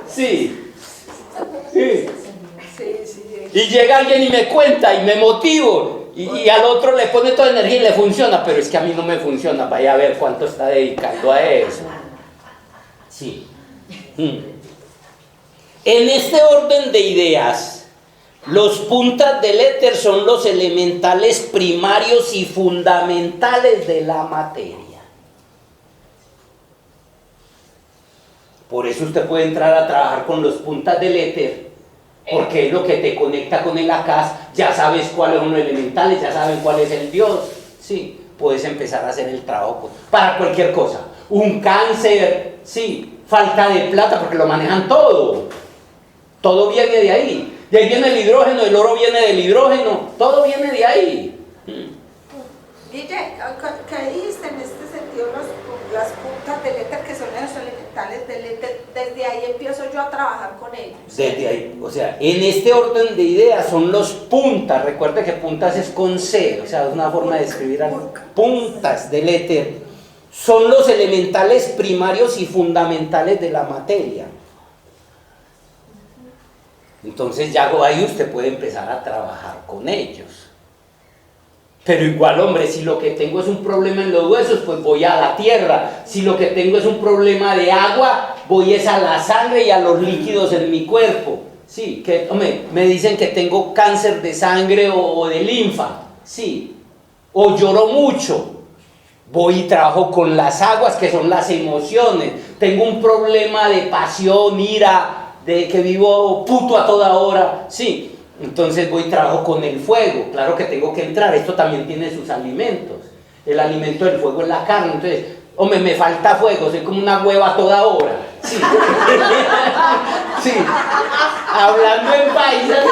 Sí. Sí. Y llega alguien y me cuenta y me motivo. Y al otro le pone toda energía y le funciona, pero es que a mí no me funciona. Vaya a ver cuánto está dedicando a eso. Sí. En este orden de ideas, los puntas del éter son los elementales primarios y fundamentales de la materia. Por eso usted puede entrar a trabajar con los puntas del éter, porque es lo que te conecta con el Akás. Ya sabes cuáles son los elementales, ya saben cuál es el Dios. Sí, puedes empezar a hacer el trabajo para cualquier cosa. Un cáncer, sí, falta de plata, porque lo manejan todo. Todo viene de ahí. De ahí viene el hidrógeno, el oro viene del hidrógeno, todo viene de ahí. Guille, ¿qué dijiste en este sentido? Las puntas del éter, que son los elementales del éter, desde ahí empiezo yo a trabajar con ellos. Desde ahí, o sea, en este orden de ideas son los puntas. Recuerde que puntas es con C, o sea, es una forma de escribir algo. Puntas del éter son los elementales primarios y fundamentales de la materia. Entonces ya ahí usted puede empezar a trabajar con ellos. Pero igual, hombre, si lo que tengo es un problema en los huesos, pues voy a la tierra. Si lo que tengo es un problema de agua, voy es a la sangre y a los líquidos en mi cuerpo. Sí, que, hombre, me dicen que tengo cáncer de sangre o de linfa. Sí, o lloro mucho. Voy y trabajo con las aguas, que son las emociones. Tengo un problema de pasión, ira, de que vivo puto a toda hora. Sí. Entonces voy y trabajo con el fuego. Claro que tengo que entrar, esto también tiene sus alimentos. El alimento del fuego es la carne. Entonces, hombre, me falta fuego, soy como una hueva a toda hora. Sí. Sí. Hablando en paisa.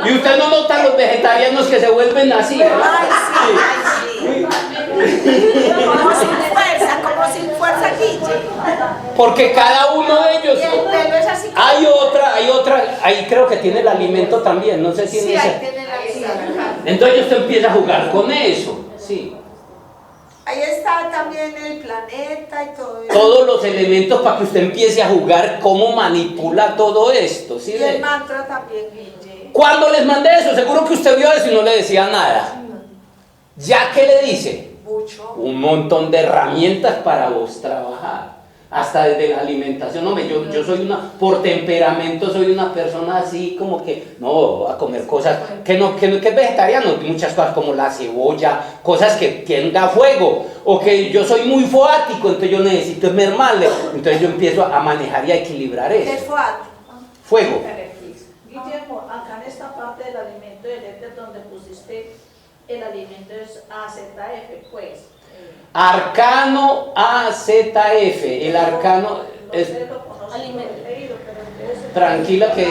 Y usted no nota a los vegetarianos que se vuelven así. Ay, sí. Como sin fuerza, Guille. Porque cada uno de ellos. Y el pelo es así. Hay otra, ahí creo que tiene el alimento también, no sé si Sí, en ese. ahí tiene el alimento. Entonces usted empieza a jugar con eso, sí. Ahí está también el planeta y todo eso. Todos los elementos para que usted empiece a jugar cómo manipula todo esto, ¿sí? Y el mantra también, Guille. Cuando les mandé eso, seguro que usted vio eso y no le decía nada. ¿Ya qué le dice? Mucho. Un montón de herramientas para vos trabajar. Hasta desde la alimentación. Hombre, yo soy por temperamento soy una persona así como que no, a comer cosas que es vegetariano, muchas cosas como la cebolla, cosas que tenga fuego, o que yo soy muy foático, entonces yo necesito mermarle, entonces yo empiezo a manejar y a equilibrar ¿Qué eso. es fuerte? Fuego. Guillermo, acá en esta parte del alimento del éter donde pusiste el alimento es AZF, pues. Arcano AZF, el arcano es... Tranquila que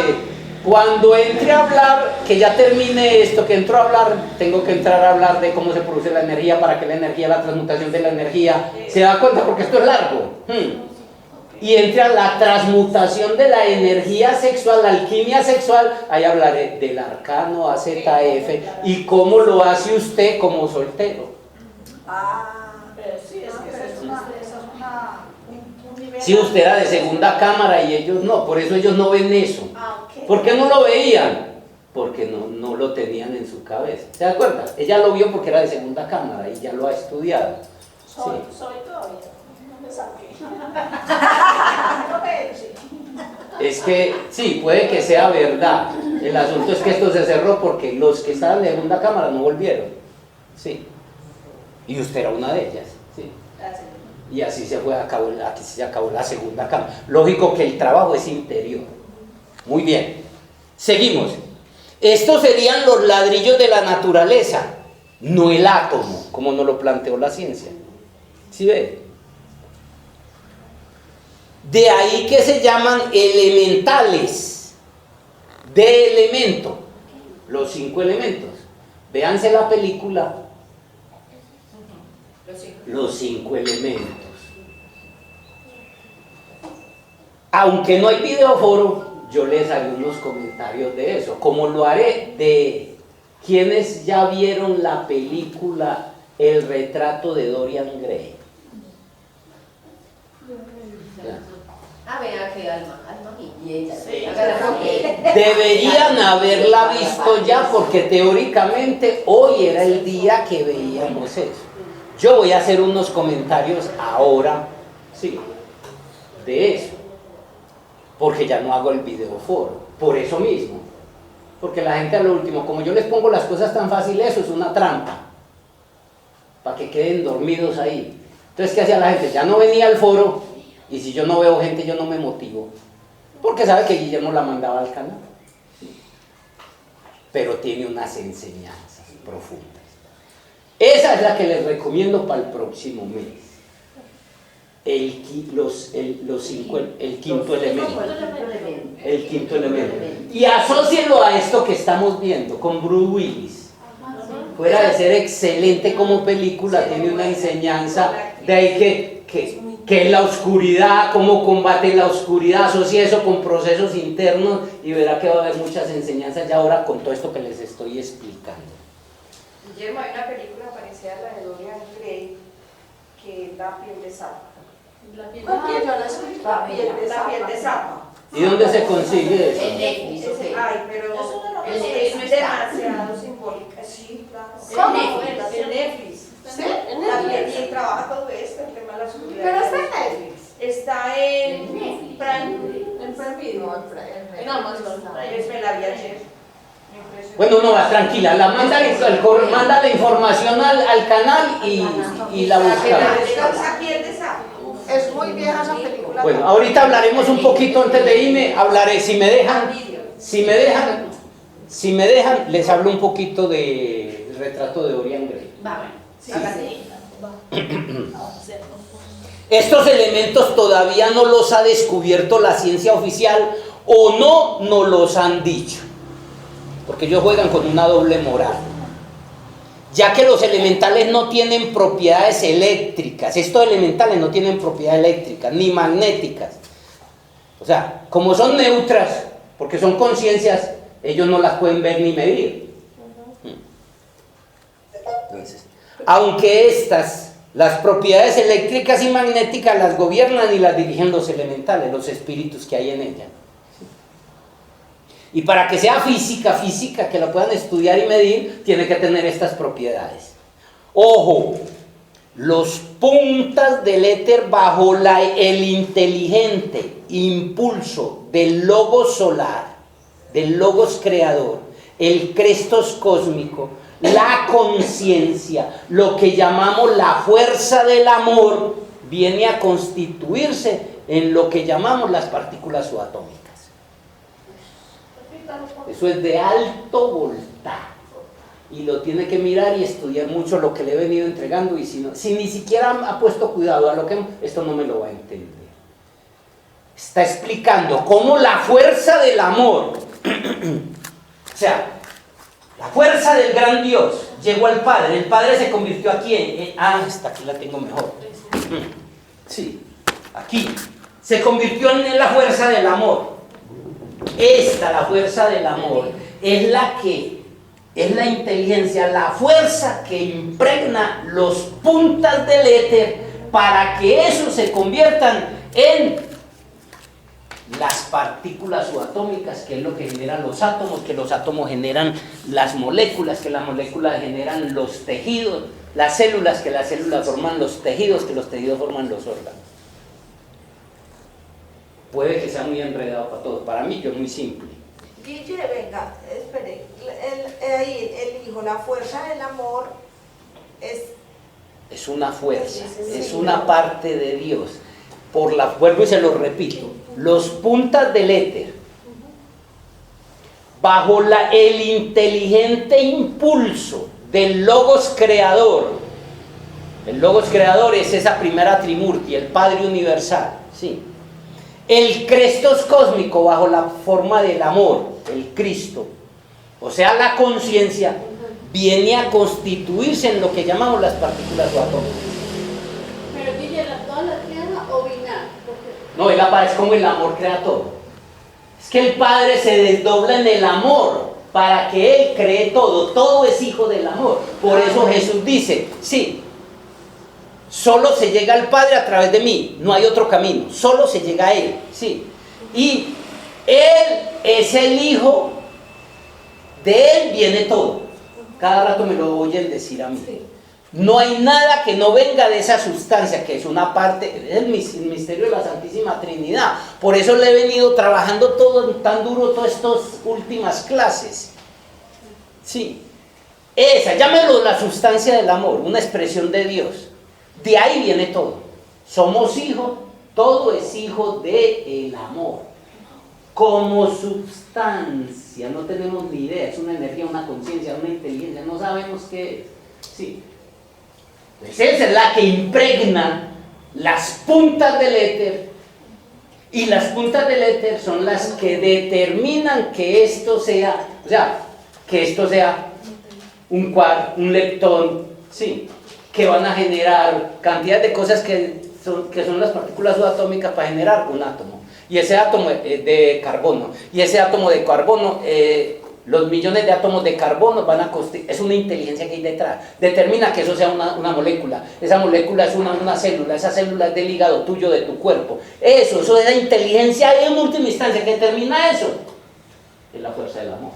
cuando entre a hablar, que ya termine esto, que entro a hablar, tengo que entrar a hablar de cómo se produce la energía, para que la energía, la transmutación de la energía, ¿se da cuenta? Porque esto es largo. Y entre a la transmutación de la energía sexual, la alquimia sexual, ahí hablaré del arcano AZF y cómo lo hace usted como soltero. Sí, es que esa es un nivel. Si usted era de segunda cámara y ellos no, por eso ellos no ven eso. Ok. ¿Por qué no lo veían? Porque no lo tenían en su cabeza. ¿Se da cuenta? Ella lo vio porque era de segunda cámara y ya lo ha estudiado. Soy Sí. todavía, no me saqué. Es que sí, puede que sea verdad. El asunto es que esto se cerró porque los que estaban de segunda cámara no volvieron. Sí. Y usted era una de ellas. ¿Sí? Y así se fue a cabo, aquí se acabó la segunda cama. Lógico que el trabajo es interior. Muy bien. Seguimos. Estos serían los ladrillos de la naturaleza, no el átomo, como nos lo planteó la ciencia. ¿Sí ve? De ahí que se llaman elementales, de elemento, los 5 elementos. Véanse la película, los 5 elementos. Aunque no hay videoforo, yo les haré unos comentarios de eso, como lo haré de quienes ya vieron la película El retrato de Dorian Gray. Ya. Vea que alma y Sí. Deberían haberla visto ya, porque teóricamente hoy era el día que veíamos eso. Yo voy a hacer unos comentarios ahora, sí, de eso, porque ya no hago el videoforo, por eso mismo, porque la gente a lo último, como yo les pongo las cosas tan fáciles, eso es una trampa, para que queden dormidos ahí. Entonces, ¿qué hacía la gente? Ya no venía al foro, y si yo no veo gente, yo no me motivo, porque sabe que Guillermo la mandaba al canal, pero tiene unas enseñanzas profundas. Esa es la que les recomiendo para el próximo mes. El quinto elemento. El quinto elemento. Y asócielo a esto que estamos viendo con Bruce Willis. Fuera de ser excelente como película, tiene una enseñanza de ahí que es la oscuridad, cómo combate la oscuridad, asocia eso con procesos internos y verá que va a haber muchas enseñanzas ya ahora con todo esto que les estoy explicando. Guillermo, hay una película parecida a la de Dorian Gray que es La piel de sapo. La piel La piel de sapo. ¿Y dónde se consigue eso? En Netflix, ok. Ay, pero Eso no lo es conozco. demasiado simbólica. Sí, claro. ¿Cómo? En Netflix. ¿Sí? La piel, y trabaja todo esto, el tema de la oscuridad. Pero está en Netflix. Está en Netflix. Prime Video. No, En Amazon. Me la vi ayer. Bueno, no, va tranquila, manda la información al canal y la buscamos. La piel de sapo. Es muy vieja esa película. Bueno, ahorita hablaremos un poquito antes de irme, hablaré, si me dejan, les hablo un poquito de retrato de Dorian Gray. Estos elementos todavía no los ha descubierto la ciencia oficial o no nos los han dicho, porque ellos juegan con una doble moral, ya que los elementales no tienen propiedades eléctricas. Estos elementales no tienen propiedades eléctricas ni magnéticas, o sea, como son neutras, porque son conciencias, ellos no las pueden ver ni medir. Entonces, aunque estas, las propiedades eléctricas y magnéticas las gobiernan y las dirigen los elementales, los espíritus que hay en ella. Y para que sea física, que la puedan estudiar y medir, tiene que tener estas propiedades. Ojo, los puntas del éter bajo el inteligente impulso del logos solar, del logos creador, el Crestos cósmico, la conciencia, lo que llamamos la fuerza del amor, viene a constituirse en lo que llamamos las partículas subatómicas. Eso es de alto voltaje y lo tiene que mirar y estudiar mucho lo que le he venido entregando, y si ni siquiera ha puesto cuidado a lo que esto no me lo va a entender. Está explicando cómo la fuerza del amor, o sea, la fuerza del gran Dios llegó al Padre. El Padre se convirtió aquí esta aquí la tengo mejor. Sí, aquí. Se convirtió en la fuerza del amor. La fuerza del amor, es la inteligencia, la fuerza que impregna los puntas del éter para que esos se conviertan en las partículas subatómicas, que es lo que generan los átomos, que los átomos generan las moléculas, que las moléculas generan los tejidos, las células, que las células forman los tejidos, que los tejidos forman los órganos. Puede que sea muy enredado para todos, para mí yo es muy simple. Guille, venga, espere, él dijo, la fuerza del amor es es una fuerza, es una parte de Dios. Vuelvo y se lo repito, los puntas del éter, bajo el inteligente impulso del Logos Creador. El Logos Creador es esa primera Trimurti, el Padre Universal, ¿sí? El Crestos cósmico bajo la forma del amor, el Cristo, o sea, la conciencia, viene a constituirse en lo que llamamos las partículas subatómicas. Pero dice toda la tierra o binar. No, es como el amor crea todo. Es que el Padre se desdobla en el amor para que Él cree todo. Todo es hijo del amor. Por eso Jesús dice, sí, solo se llega al Padre a través de mí. No hay otro camino. Solo se llega a Él. Sí. Y Él es el Hijo. De Él viene todo. Cada rato me lo oyen decir a mí. No hay nada que no venga de esa sustancia, que es una parte, es el misterio de la Santísima Trinidad. Por eso le he venido trabajando todo tan duro todas estas últimas clases. Sí, esa, llámelo la sustancia del amor, una expresión de Dios. De ahí viene todo. Somos hijos, todo es hijo del amor. Como sustancia, no tenemos ni idea, es una energía, una conciencia, una inteligencia, no sabemos qué es. Sí. Esa es la que impregna las puntas del éter, y las puntas del éter son las que determinan que esto sea, o sea, que esto sea un quark, un leptón, sí, que van a generar cantidad de cosas que son las partículas subatómicas para generar un átomo, y ese átomo de carbono, y ese átomo de carbono, los millones de átomos de carbono van a constituir, es una inteligencia que hay detrás, determina que eso sea una molécula, esa molécula es una célula, esa célula es del hígado tuyo, de tu cuerpo, eso es la inteligencia en última instancia que determina eso, es la fuerza del amor,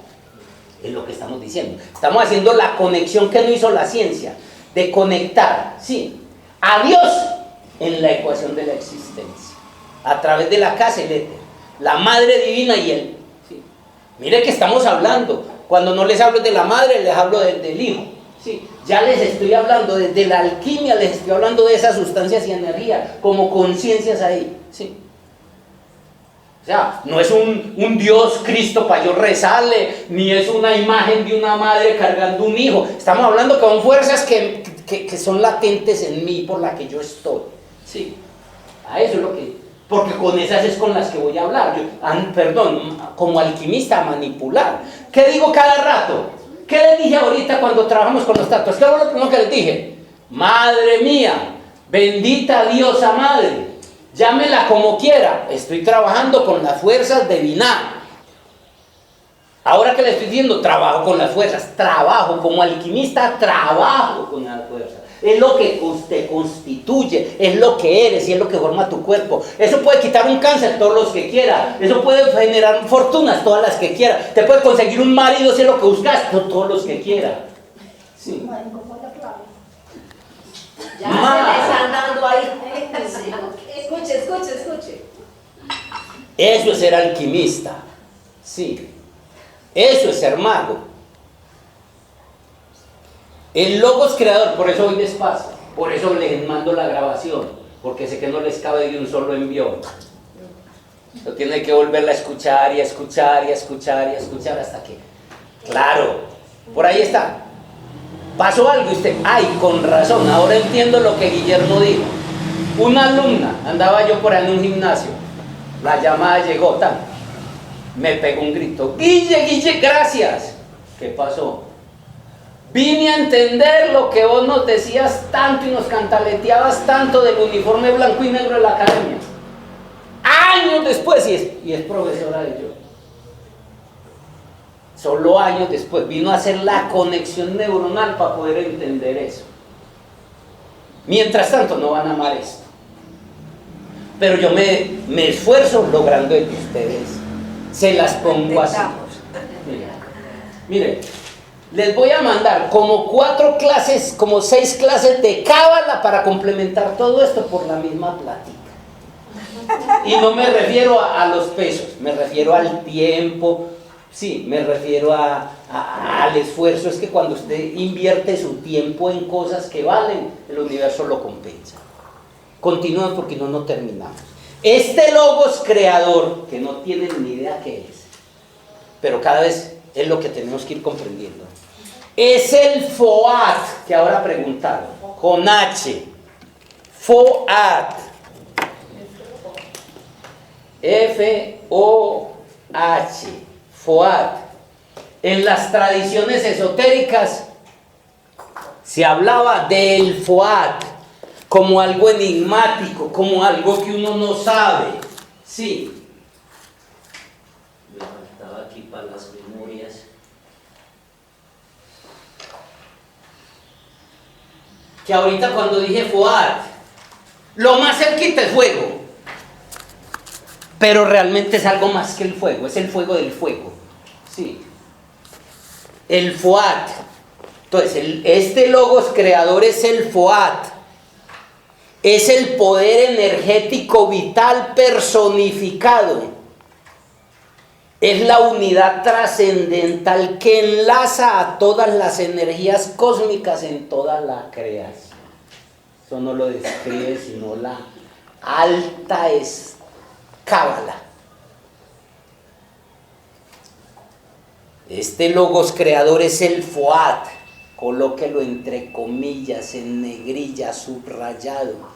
es lo que estamos diciendo, estamos haciendo la conexión que no hizo la ciencia, de conectar, sí, a Dios en la ecuación de la existencia, a través de la casa, el éter, la madre divina y él. Mire que estamos hablando, cuando no les hablo de la madre, les hablo del hijo. Sí, ya les estoy hablando desde la alquimia, les estoy hablando de esas sustancias y energía, como conciencias ahí. Sí. O sea, no es un Dios Cristo para yo rezarle, ni es una imagen de una madre cargando un hijo. Estamos hablando con fuerzas que son latentes en mí, por la que yo estoy. Sí, a eso es lo que... Porque con esas es con las que voy a hablar. Como alquimista, a manipular. ¿Qué digo cada rato? ¿Qué les dije ahorita cuando trabajamos con los tatuajes? ¿Qué fue lo primero que les dije? Madre mía, bendita diosa madre, llámela como quiera, estoy trabajando con las fuerzas de Binah. Ahora que le estoy diciendo, trabajo con las fuerzas, trabajo como alquimista, trabajo con las fuerzas. Es lo que te constituye, es lo que eres y es lo que forma tu cuerpo. Eso puede quitar un cáncer, todos los que quiera. Eso puede generar fortunas, todas las que quiera. Te puede conseguir un marido si es lo que buscas, todos los que quiera. Sí. Ya se le están dando ahí. Escuche. Eso es ser alquimista. Sí. Eso es ser mago. El Logos Creador, por eso voy despacio, por eso les mando la grabación, porque sé que no les cabe de un solo envío. Lo tienen que volverla a escuchar y a escuchar y a escuchar y a escuchar hasta que... Claro, por ahí está. Pasó algo y usted, ay, con razón, ahora entiendo lo que Guillermo dijo. Una alumna, andaba yo por ahí en un gimnasio, la llamada llegó, me pegó un grito, Guille, gracias. ¿Qué pasó? Vine a entender lo que vos nos decías tanto y nos cantaleteabas tanto del uniforme blanco y negro de la academia. Años después, y es profesora de yo. Solo años después vino a hacer la conexión neuronal para poder entender eso. Mientras tanto no van a amar esto. Pero yo me esfuerzo logrando que ustedes se las pongo así. Mire, les voy a mandar como 4 clases, como 6 clases de cábala para complementar todo esto por la misma plática. Y no me refiero a los pesos, me refiero al tiempo, Sí, me refiero al esfuerzo. Es que cuando usted invierte su tiempo en cosas que valen, el universo lo compensa. Continúen porque no terminamos. Este logos creador, que no tienen ni idea qué es, pero cada vez es lo que tenemos que ir comprendiendo, es el FOAT, que ahora preguntaron, con H. FOAT. F-O-H. FOAT. En las tradiciones esotéricas se hablaba del FOAT como algo enigmático, como algo que uno no sabe. Sí. Me faltaba aquí para las memorias. Que ahorita cuando dije FOAT, lo más cerquita es fuego. Pero realmente es algo más que el fuego, es el fuego del fuego. Sí. El FOAT. Entonces, este logos creador es el FOAT. Es el poder energético vital personificado. Es la unidad trascendental que enlaza a todas las energías cósmicas en toda la creación. Eso no lo describe sino la alta cábala. Este logos creador es el FOAT. Colóquelo entre comillas, en negrilla, subrayado.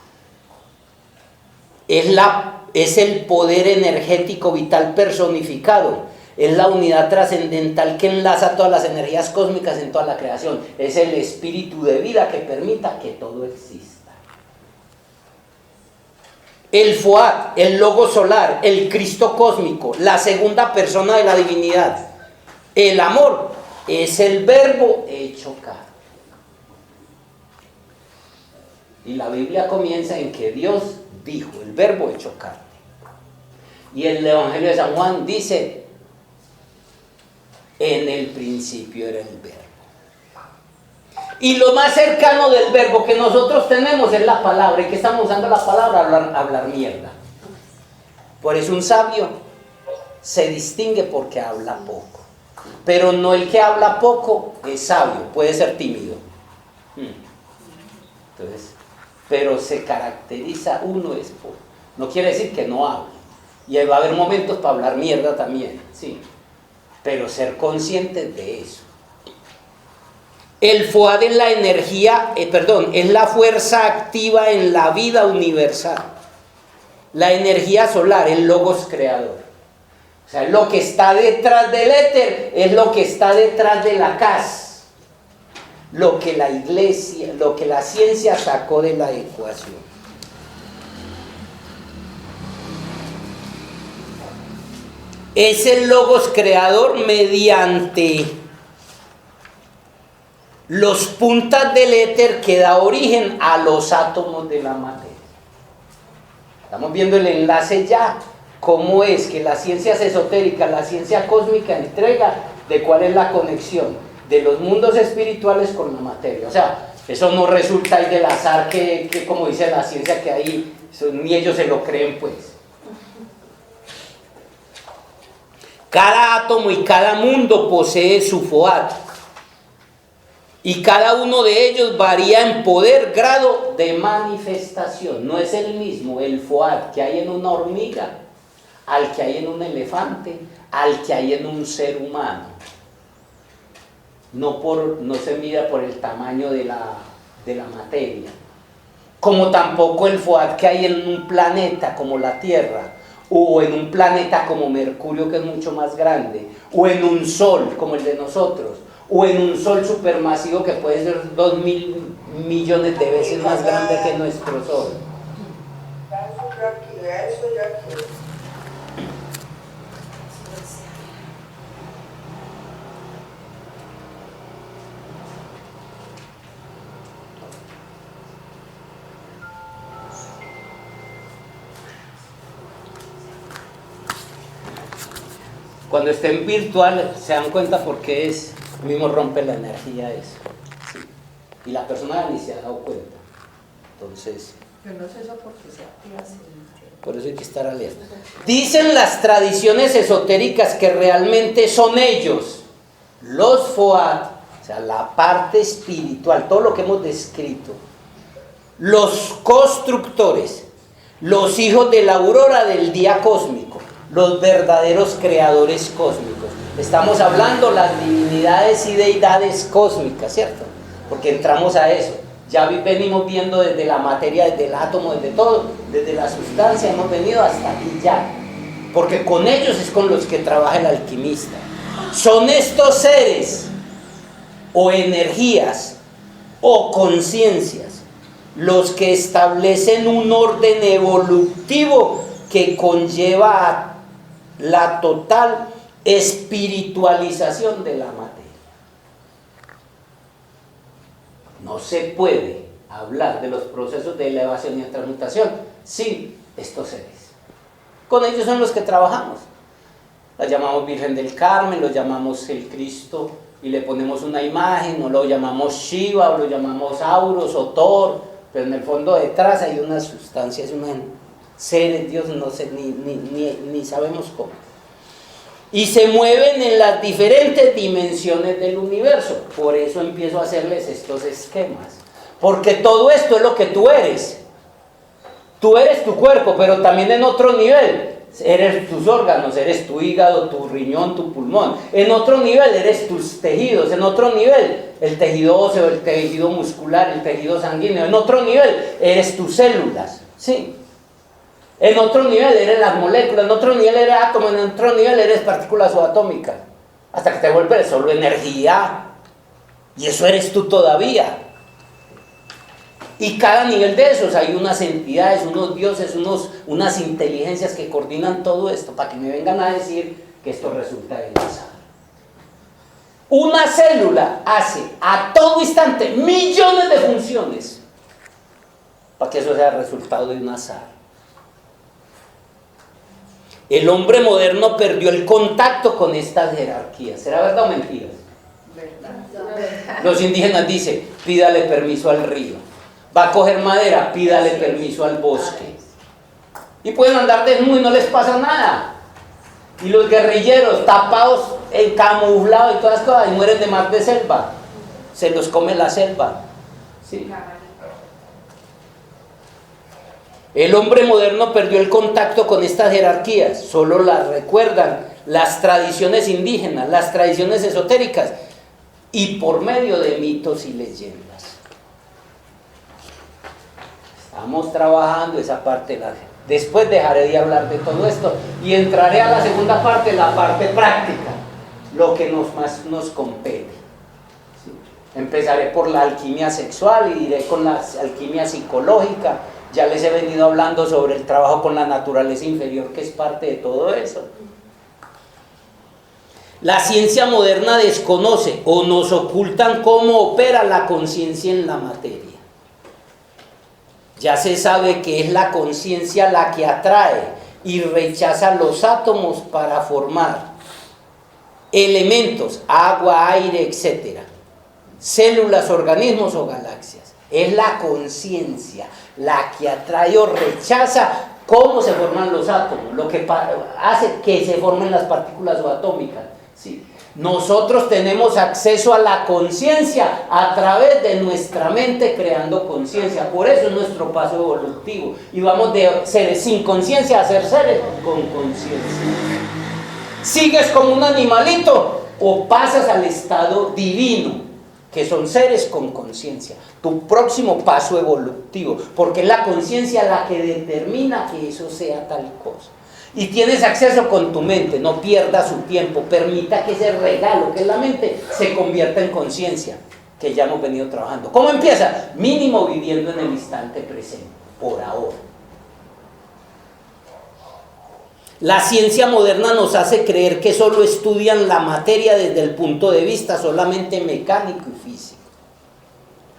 Es el poder energético vital personificado. Es la unidad trascendental que enlaza todas las energías cósmicas en toda la creación. Es el espíritu de vida que permita que todo exista. El FOAT, el logo solar, el Cristo cósmico, la segunda persona de la divinidad. El amor es el verbo hecho carne. Y la Biblia comienza en que Dios dijo, el verbo hecho carne. Y el Evangelio de San Juan dice, en el principio era el verbo. Y lo más cercano del verbo que nosotros tenemos es la palabra. ¿Y qué estamos usando la palabra? Hablar mierda. Por eso un sabio se distingue porque habla poco. Pero no el que habla poco es sabio, puede ser tímido. Entonces, pero se caracteriza, uno es poco. No quiere decir que no hable. Y va a haber momentos para hablar mierda también, sí. Pero ser conscientes de eso. El FOAD es la energía, es la fuerza activa en la vida universal. La energía solar, el logos creador. O sea, lo que está detrás del éter es lo que está detrás de la CAS. Lo que la iglesia, lo que la ciencia sacó de la ecuación. Es el logos creador mediante los puntas del éter que da origen a los átomos de la materia. Estamos viendo el enlace ya. Cómo es que las ciencias esotéricas, la ciencia cósmica entrega de cuál es la conexión de los mundos espirituales con la materia. O sea, eso no resulta ahí del azar que como dice la ciencia que ahí, ni ellos se lo creen pues. Cada átomo y cada mundo posee su FOAT. Y cada uno de ellos varía en poder, grado de manifestación. No es el mismo el FOAT que hay en una hormiga, al que hay en un elefante, al que hay en un ser humano. No se mide por el tamaño de la materia. Como tampoco el FOAT que hay en un planeta como la Tierra, o en un planeta como Mercurio, que es mucho más grande, o en un sol como el de nosotros, o en un sol supermasivo que puede ser 2.000 millones de veces más grande que nuestro sol. Cuando esté en virtual se dan cuenta porque mismo rompe la energía eso. Sí. Y la persona ni se ha dado cuenta. Entonces. Yo no sé eso porque se activa así. Por eso hay que estar alerta. Dicen las tradiciones esotéricas que realmente son ellos, los Foad, o sea, la parte espiritual, todo lo que hemos descrito, los constructores, los hijos de la aurora del día cósmico, los verdaderos creadores cósmicos. Estamos hablando las divinidades y deidades cósmicas, ¿cierto? Porque entramos a eso. Ya venimos viendo desde la materia, desde el átomo, desde todo, desde la sustancia, hemos venido hasta aquí ya. Porque con ellos es con los que trabaja el alquimista. Son estos seres, o energías, o conciencias, los que establecen un orden evolutivo que conlleva a la total espiritualización de la materia. No se puede hablar de los procesos de elevación y transmutación sin estos seres. Con ellos son los que trabajamos. La llamamos Virgen del Carmen, lo llamamos el Cristo y le ponemos una imagen, o lo llamamos Shiva, o lo llamamos Auros o Thor, pero en el fondo detrás hay unas sustancias, unos seres, Dios no sé, ni sabemos cómo. Y se mueven en las diferentes dimensiones del universo. Por eso empiezo a hacerles estos esquemas. Porque todo esto es lo que tú eres. Tú eres tu cuerpo, pero también en otro nivel. Eres tus órganos, eres tu hígado, tu riñón, tu pulmón. En otro nivel eres tus tejidos. En otro nivel, el tejido óseo, el tejido muscular, el tejido sanguíneo. En otro nivel, eres tus células. Sí. En otro nivel eres las moléculas, en otro nivel eres átomo, en otro nivel eres partículas subatómicas, hasta que te vuelves solo energía, y eso eres tú todavía. Y cada nivel de esos hay unas entidades, unos dioses, unas inteligencias que coordinan todo esto, para que me vengan a decir que esto resulta del azar. Una célula hace a todo instante millones de funciones, para que eso sea el resultado de un azar. El hombre moderno perdió el contacto con estas jerarquías. ¿Será verdad o mentira? ¿Verdad? Los indígenas dicen, pídale permiso al río. Va a coger madera, pídale permiso al bosque. Y pueden andar desnudos y no les pasa nada. Y los guerrilleros tapados, camuflados y todas las cosas, y mueren de mar de selva. Se los come la selva. ¿Sí? El hombre moderno perdió el contacto con estas jerarquías, solo las recuerdan las tradiciones indígenas, las tradiciones esotéricas, y por medio de mitos y leyendas. Estamos trabajando esa parte. Después dejaré de hablar de todo esto y entraré a la segunda parte, la parte práctica, lo que más nos compete. ¿Sí? Empezaré por la alquimia sexual y iré con la alquimia psicológica. Ya les he venido hablando sobre el trabajo con la naturaleza inferior, que es parte de todo eso. La ciencia moderna desconoce o nos ocultan cómo opera la conciencia en la materia. Ya se sabe que es la conciencia la que atrae y rechaza los átomos para formar elementos, agua, aire, etc. Células, organismos o galaxias. Es la conciencia la que atrae o rechaza cómo se forman los átomos, lo que hace que se formen las partículas subatómicas. ¿Sí? Nosotros tenemos acceso a la conciencia a través de nuestra mente creando conciencia. Por eso es nuestro paso evolutivo. Y vamos de seres sin conciencia a ser seres con conciencia. ¿Sigues como un animalito o pasas al estado divino, que son seres con conciencia? Tu próximo paso evolutivo, porque es la conciencia la que determina que eso sea tal cosa. Y tienes acceso con tu mente, no pierdas su tiempo, permita que ese regalo que es la mente se convierta en conciencia, que ya hemos venido trabajando. ¿Cómo empieza? Mínimo viviendo en el instante presente, por ahora. La ciencia moderna nos hace creer que solo estudian la materia desde el punto de vista solamente mecánico y físico.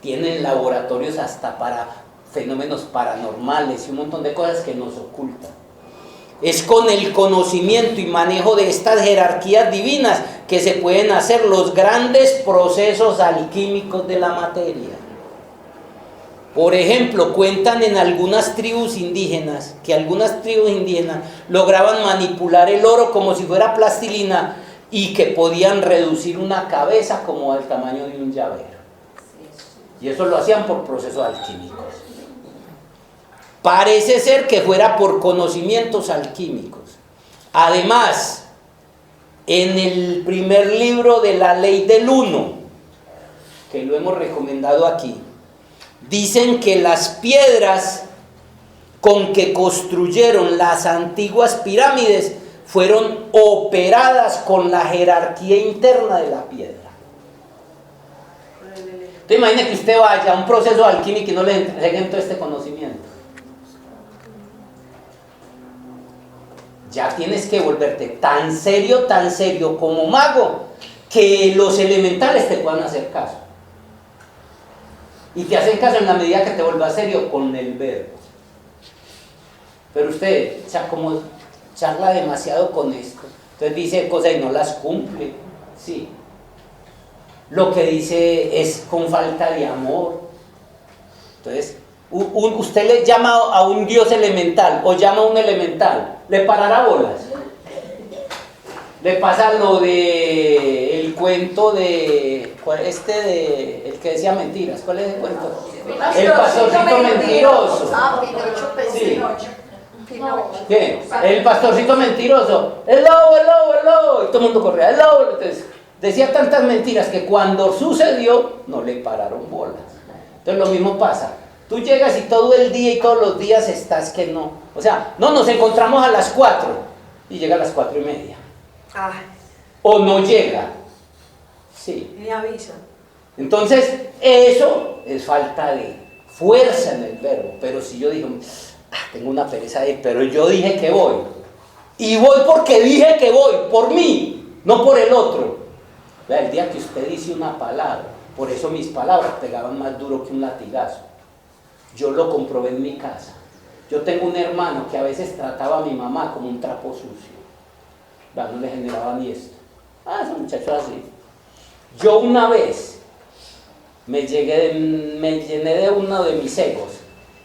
Tienen laboratorios hasta para fenómenos paranormales y un montón de cosas que nos ocultan. Es con el conocimiento y manejo de estas jerarquías divinas que se pueden hacer los grandes procesos alquímicos de la materia. Por ejemplo, cuentan en algunas tribus indígenas que algunas tribus indígenas lograban manipular el oro como si fuera plastilina y que podían reducir una cabeza como al tamaño de un llavero. Y eso lo hacían por procesos alquímicos. Parece ser que fuera por conocimientos alquímicos. Además, en el primer libro de la Ley del Uno, que lo hemos recomendado aquí, dicen que las piedras con que construyeron las antiguas pirámides fueron operadas con la jerarquía interna de la piedra. Entonces imagine que usted vaya a un proceso alquímico y no le entreguen todo este conocimiento. Ya tienes que volverte tan serio como mago, que los elementales te puedan hacer caso. Y te hacen caso en la medida que te vuelvas serio con el verbo. Pero usted, o sea, como charla demasiado con esto, entonces dice cosas y no las cumple. Sí. Lo que dice es con falta de amor. Entonces, usted le llama a un dios elemental o llama a un elemental, ¿le parará bolas? Le pasa lo de el cuento de el que decía mentiras. ¿Cuál es el cuento? El pastorcito mentiroso. Sí. ¿Qué? El pastorcito mentiroso. El lobo. Y todo el mundo corría, el lobo. Entonces, decía tantas mentiras que cuando sucedió, no le pararon bolas. Entonces lo mismo pasa. Tú llegas y todo el día y todos los días estás que no. O sea, no, nos encontramos a las 4 y llega a las 4:30. Ay, O no llega. Sí. me avisa. Entonces, eso es falta de fuerza en el verbo. Pero si yo digo, tengo una pereza de ir, pero yo dije que voy. Y voy porque dije que voy, por mí, no por el otro. Vea, el día que usted dice una palabra, por eso mis palabras pegaban más duro que un latigazo. Yo lo comprobé en mi casa. Yo tengo un hermano que a veces trataba a mi mamá como un trapo sucio. Vea, no le generaba ni esto. Ese muchacho así. Yo una vez me llené de uno de mis egos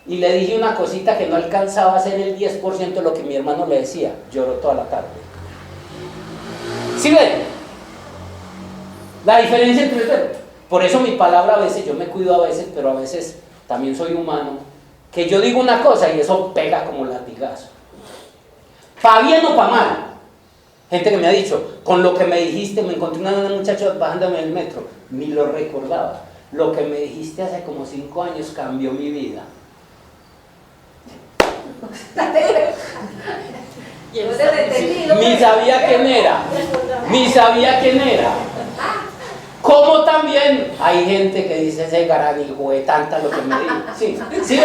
y le dije una cosita que no alcanzaba a ser el 10% de lo que mi hermano le decía. Lloró toda la tarde. ¿Sí ven? La diferencia entre el verbo. Por eso mi palabra a veces, yo me cuido a veces, pero a veces también soy humano, que yo digo una cosa y eso pega como latigazo. Pa' bien o pa' mal. Gente que me ha dicho, con lo que me dijiste, me encontré una muchacha bajándome del metro, ni lo recordaba. Lo que me dijiste hace como 5 años cambió mi vida. Ni sabía quién era. Como también hay gente que dice ese garanijo de tanta lo que me dijo. Sí,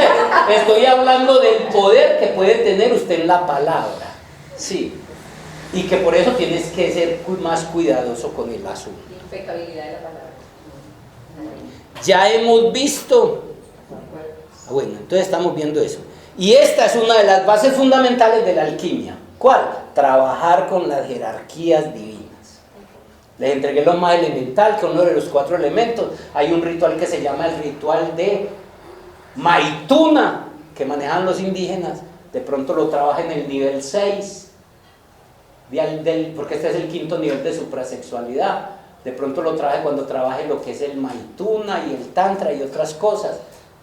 estoy hablando del poder que puede tener usted en la palabra. Sí. Y que por eso tienes que ser más cuidadoso con el asunto. Impecabilidad de la palabra. Ya hemos visto. Bueno, entonces estamos viendo eso. Y esta es una de las bases fundamentales de la alquimia. ¿Cuál? Trabajar con las jerarquías divinas. Les entregué lo más elemental, que uno de los 4 elementos. Hay un ritual que se llama el ritual de Maituna, que manejan los indígenas. De pronto lo trabaja en el nivel 6, porque este es el 5.º nivel de suprasexualidad. De pronto lo trabaje cuando trabaje lo que es el Maituna y el Tantra y otras cosas,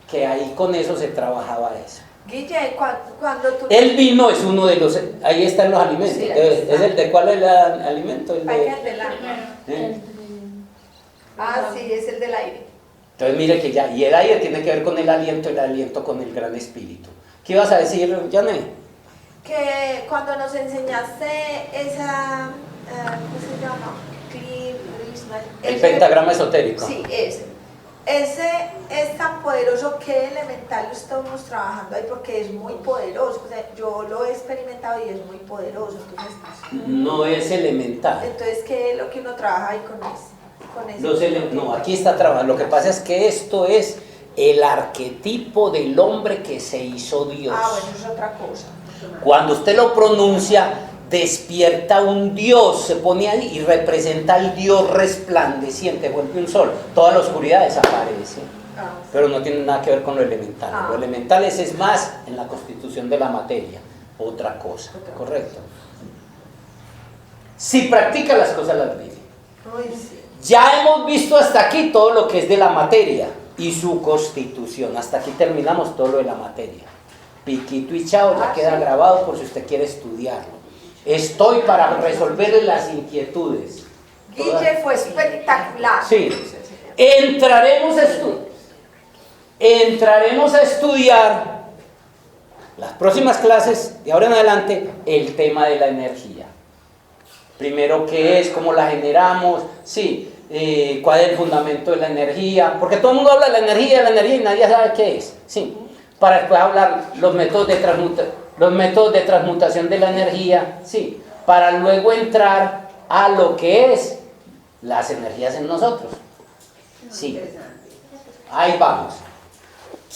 que ahí con eso se trabajaba eso. Guille, cuando tú... El vino es uno de los... Ahí están los alimentos. Sí, ¿Es el de cuál es el alimento? El de, ¿eh? sí, es el del aire. Entonces mire que ya... Y el aire tiene que ver con el aliento con el gran espíritu. ¿Qué ibas a decir, Janet? Que cuando nos enseñaste esa... ¿cómo se llama? El pentagrama esotérico. Sí, ese es tan poderoso. ¿Qué elemental lo estamos trabajando ahí? Porque es muy poderoso. O sea, yo lo he experimentado y es muy poderoso. Entonces, no es elemental. Entonces, ¿qué es lo que uno trabaja ahí con ese? No, aquí está trabajando. Lo que pasa es que esto es el arquetipo del hombre que se hizo Dios. Bueno, es otra cosa. Cuando usted lo pronuncia, despierta un Dios, se pone ahí y representa al Dios resplandeciente, vuelve un sol, toda la oscuridad desaparece. pero no tiene nada que ver con lo elemental. Ah. Lo elemental es más en la constitución de la materia, otra cosa, ¿correcto? Si practica las cosas las vive. Uy, sí. Ya hemos visto hasta aquí todo lo que es de la materia y su constitución. Hasta aquí terminamos todo lo de la materia. Piquito y chao, ya queda grabado por si usted quiere estudiarlo. Estoy para resolverle las inquietudes. Guille fue espectacular. Sí. Entraremos a estudiar las próximas clases, de ahora en adelante, el tema de la energía. Primero, ¿qué es? ¿Cómo la generamos? Sí. ¿Cuál es el fundamento de la energía? Porque todo el mundo habla de la energía y nadie sabe qué es. Sí. Para después hablar los métodos de transmutación de la energía. Sí. Para luego entrar a lo que es las energías en nosotros. Sí. Ahí vamos.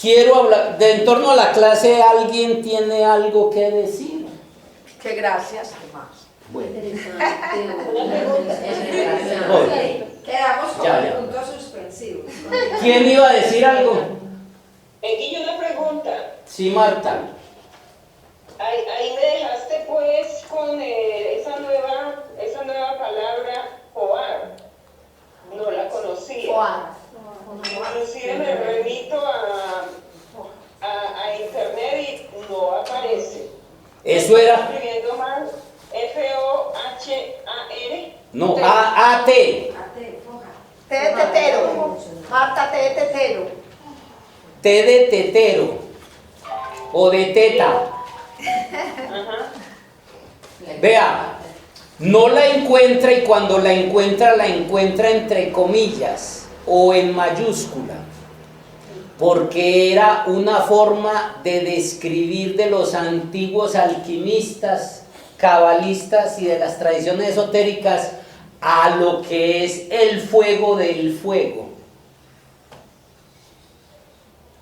Quiero hablar, en torno a la clase, ¿alguien tiene algo que decir? Que gracias, además. Bueno. Quedamos con Ya. puntos suspensivos. ¿Quién iba a decir algo? Guillo, una pregunta. Sí, Marta. Ahí me dejaste pues con esa nueva palabra, Joar. No la conocía. Inclusive me remito a internet y no aparece. Eso era. Escribiendo mal, F-O-H-A-R. No, A-A-T. Té de tetero. Marta, té de tetero. T de tetero. O de teta. Ajá. Vea, no la encuentra y cuando la encuentra entre comillas o en mayúscula. Porque era una forma de describir de los antiguos alquimistas, cabalistas y de las tradiciones esotéricas a lo que es el fuego del fuego.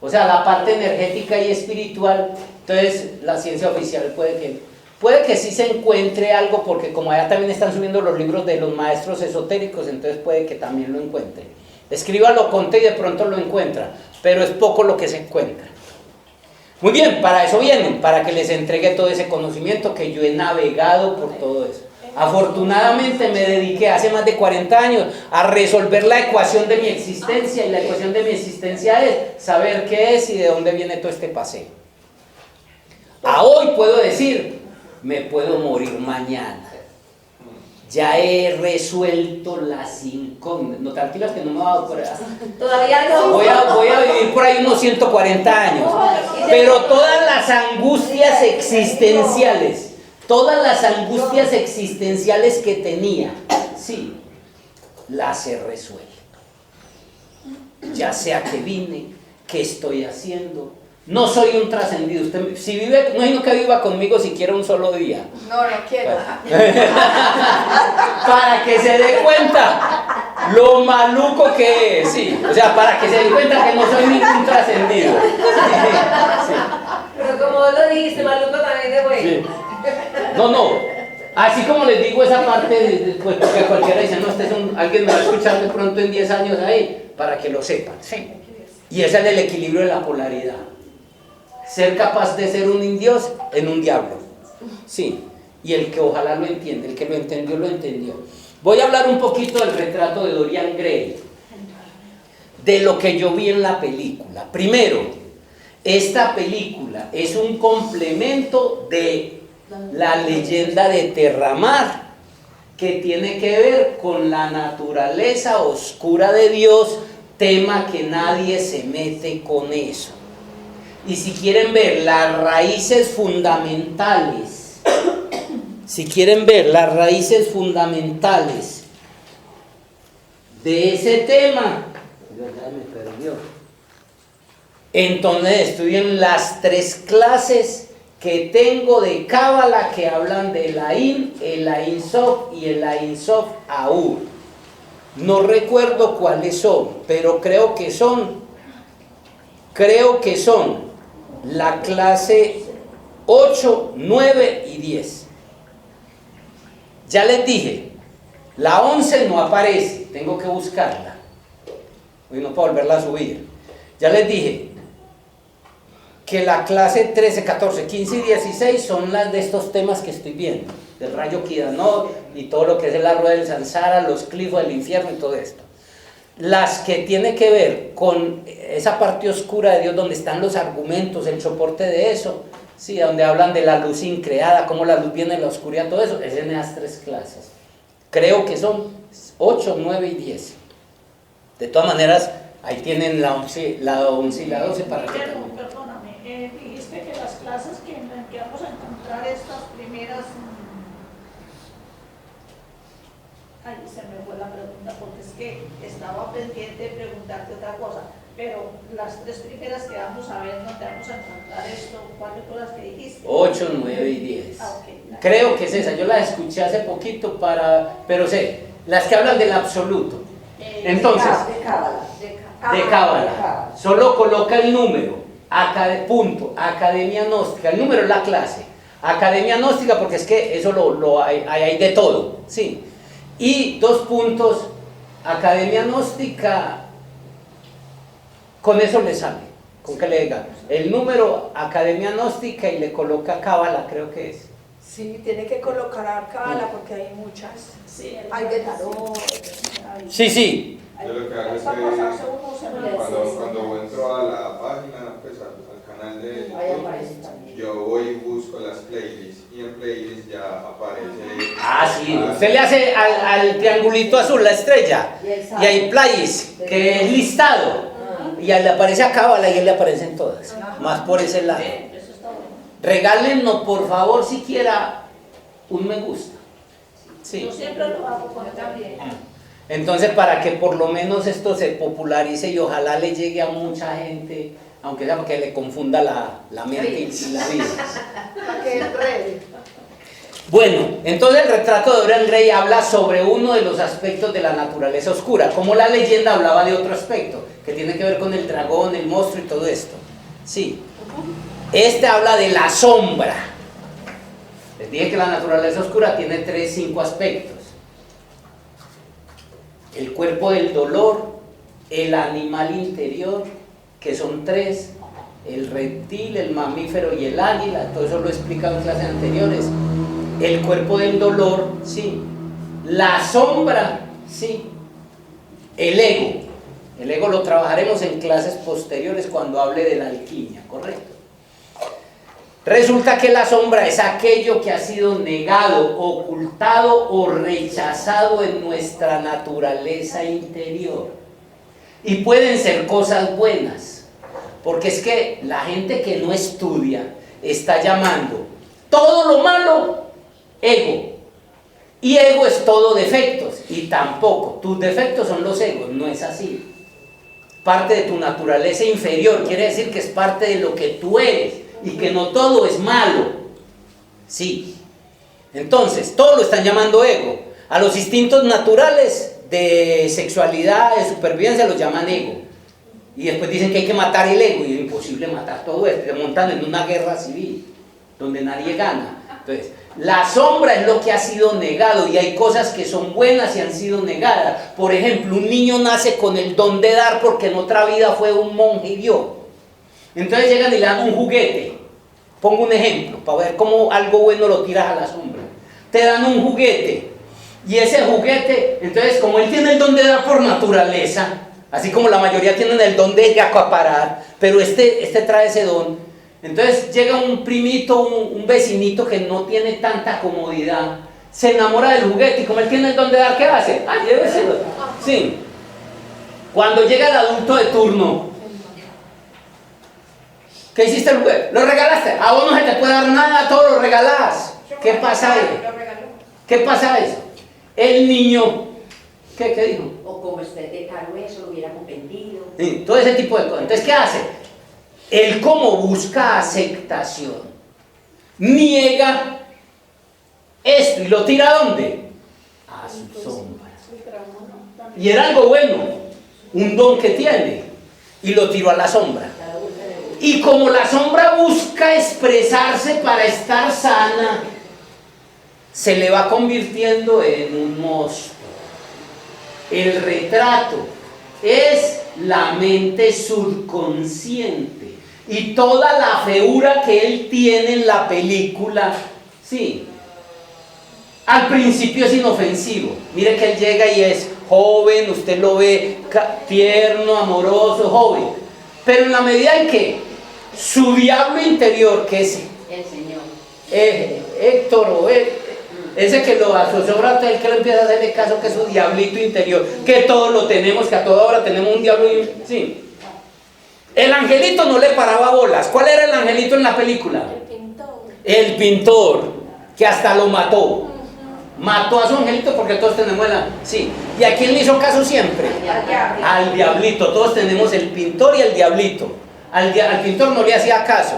O sea, la parte energética y espiritual. Entonces, la ciencia oficial puede que sí se encuentre algo, porque como allá también están subiendo los libros de los maestros esotéricos, entonces puede que también lo encuentre. Escríbalo, conte y de pronto lo encuentra, pero es poco lo que se encuentra. Muy bien, para eso vienen, para que les entregue todo ese conocimiento que yo he navegado por todo eso. Afortunadamente me dediqué hace más de 40 años a resolver la ecuación de mi existencia, y la ecuación de mi existencia es saber qué es y de dónde viene todo este paseo. A hoy puedo decir, me puedo morir mañana. Ya he resuelto las incógnitas. No, tranquilos que no me va a por Todavía no. Voy a vivir por ahí unos 140 años. Pero todas las angustias existenciales, que tenía, sí, las he resuelto. Ya sea que vine, qué estoy haciendo. No soy un trascendido. Usted, si vive, no hay no que viva conmigo siquiera un solo día. No quiero. Para que se dé cuenta lo maluco que es, sí. O sea, para que se dé cuenta que no soy ningún trascendido. Sí. Pero como vos lo dijiste, maluco también de bueno. Sí. No. Así como les digo esa parte, pues porque cualquiera dice, no, alguien me va a escuchar de pronto en 10 años ahí, para que lo sepan. Sí. Y ese es el equilibrio de la polaridad. Ser capaz de ser un indios en un diablo. Sí. Y el que ojalá lo entiende, el que lo entendió, lo entendió. Voy a hablar un poquito del retrato de Dorian Gray, de lo que yo vi en la película. Primero, esta película es un complemento de la leyenda de Terramar, que tiene que ver con la naturaleza oscura de Dios, tema que nadie se mete con eso. Y si quieren ver las raíces fundamentales, de ese tema, ya me perdió. Entonces estudien las 3 clases que tengo de Cábala que hablan del Ain, el Ain Sof y el Ain Sof Ahur. No recuerdo cuáles son, pero creo que son la clase 8, 9 y 10. Ya les dije, la 11 no aparece, tengo que buscarla. Hoy no puedo volverla a subir. Ya les dije que la clase 13, 14, 15 y 16 son las de estos temas que estoy viendo, del rayo Kidanot y todo lo que es la rueda del Sansara, los clifos del infierno y todo esto. Las que tiene que ver con esa parte oscura de Dios, donde están los argumentos, el soporte de eso, sí, donde hablan de la luz increada, cómo la luz viene de la oscuridad, todo eso, es en esas 3 clases. Creo que son 8, 9 y 10. De todas maneras, ahí tienen la 11 y la 12 para que también. Perdóname, dijiste que las clases en que vamos a encontrar estas primeras... Ay, se me fue la pregunta porque es que estaba pendiente de preguntarte otra cosa, pero las 3 primeras que vamos a ver, donde vamos a encontrar esto, ¿cuáles fueron las que dijiste? 8, 9 y 10. Ok. Creo que es esa, yo la escuché hace poquito pero sé, las que hablan del absoluto. Entonces, De Cábala. de Cábala, solo coloca el número, punto, Academia Gnóstica, el número es la clase, Academia Gnóstica, porque es que eso hay de todo, sí. Y 2 puntos, Academia Gnóstica, con eso le sale, con que le diga el número Academia Gnóstica y le coloca Cábala, creo que es. Sí, tiene que colocar Cábala porque hay muchas. Sí, Hay de tarot. Sí. Yo lo que hago es que cuando entro a la página, pues al canal de Ahí YouTube, aparece también. yo voy y busco las playlists y en playlists ya aparece. Sí, usted le hace al triangulito azul, la estrella, y hay plays, que es listado, y ahí le aparece a Cábala y él le aparecen todas, más por ese lado. eso está bueno. Regálenos por favor siquiera un me gusta. Sí. Yo siempre lo hago con También. Entonces, para que por lo menos esto se popularice y ojalá le llegue a mucha gente, aunque sea porque le confunda la mente y la vida. Para que enrede. Bueno, entonces el retrato de Dorian Gray habla sobre uno de los aspectos de la naturaleza oscura, como la leyenda hablaba de otro aspecto, que tiene que ver con el dragón, el monstruo y todo esto. Sí. Este habla de la sombra. Les dije que la naturaleza oscura tiene 5 aspectos. El cuerpo del dolor, el animal interior, que son 3, el reptil, el mamífero y el águila, todo eso lo he explicado en clases anteriores. El cuerpo del dolor, sí. La sombra, sí. El ego lo trabajaremos en clases posteriores cuando hable de la alquimia, ¿correcto? Resulta que la sombra es aquello que ha sido negado, ocultado o rechazado en nuestra naturaleza interior. Y pueden ser cosas buenas, porque es que la gente que no estudia está llamando todo lo malo ego. Y ego es todo defectos, y tampoco, tus defectos son los egos, no es así. Parte de tu naturaleza inferior, quiere decir que es parte de lo que tú eres. Y que no todo es malo. Sí. Entonces, todo lo están llamando ego. A los instintos naturales de sexualidad, de supervivencia, los llaman ego. Y después dicen que hay que matar el ego. Y es imposible matar todo esto. Se montan en una guerra civil, donde nadie gana. Entonces, la sombra es lo que ha sido negado. Y hay cosas que son buenas y han sido negadas. Por ejemplo, un niño nace con el don de dar porque en otra vida fue un monje y dio. Entonces llegan y le dan un juguete. Pongo un ejemplo, para ver cómo algo bueno lo tiras a la sombra. Te dan un juguete, y ese juguete, entonces como él tiene el don de dar por naturaleza, así como la mayoría tienen el don de acaparar, pero este trae ese don, entonces llega un primito, un vecinito que no tiene tanta comodidad, se enamora del juguete, y como él tiene el don de dar, ¿qué hace? Lléveselo. Sí. Cuando llega el adulto de turno, ¿qué hiciste el juguete? ¿Lo regalaste? A vos no se te puede dar nada, todo lo regalás. ¿Qué pasa ahí? ¿Qué pasa eso? El niño, ¿qué dijo? O como usted de caro eso, lo hubiéramos vendido. Sí, todo ese tipo de cosas. Entonces, ¿qué hace? Él como busca aceptación, niega esto y lo tira ¿a dónde? A su sombra. Y era algo bueno, un don que tiene, y lo tiró a la sombra. Y como la sombra busca expresarse para estar sana, se le va convirtiendo en un monstruo. El retrato es la mente subconsciente. Y toda la feura que él tiene en la película, sí, al principio es inofensivo. Mire que él llega y es joven, usted lo ve tierno, amoroso, joven. Pero en la medida en que su diablo interior, que es El Señor. Héctor o ese que lo asesora, el que le empieza a hacerle caso, que es su diablito interior, que todos lo tenemos, que a toda hora tenemos un diablo, sí. El angelito no le paraba bolas. ¿Cuál era el angelito en la película? El pintor. El pintor, que hasta lo mató. Mató a su angelito porque todos tenemos sí. ¿Y a quién le hizo caso siempre? Al diablito. Todos tenemos el pintor y el diablito. Al pintor no le hacía caso.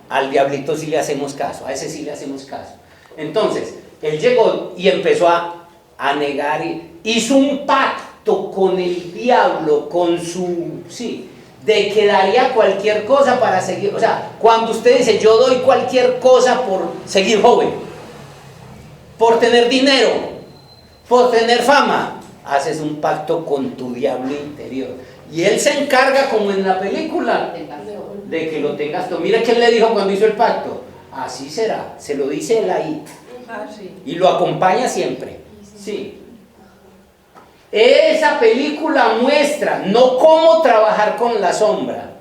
Al diablito sí le hacemos caso. A ese sí le hacemos caso. Entonces, él llegó y empezó a negar. Hizo un pacto con el diablo, con su... sí, de que daría cualquier cosa para seguir. O sea, cuando usted dice, yo doy cualquier cosa por seguir joven, por tener dinero, por tener fama, haces un pacto con tu diablo interior. Y él se encarga, como en la película, de que lo tengas todo. Mira que él le dijo cuando hizo el pacto, así será, se lo dice él ahí. Y lo acompaña siempre. Sí. Esa película muestra no cómo trabajar con la sombra,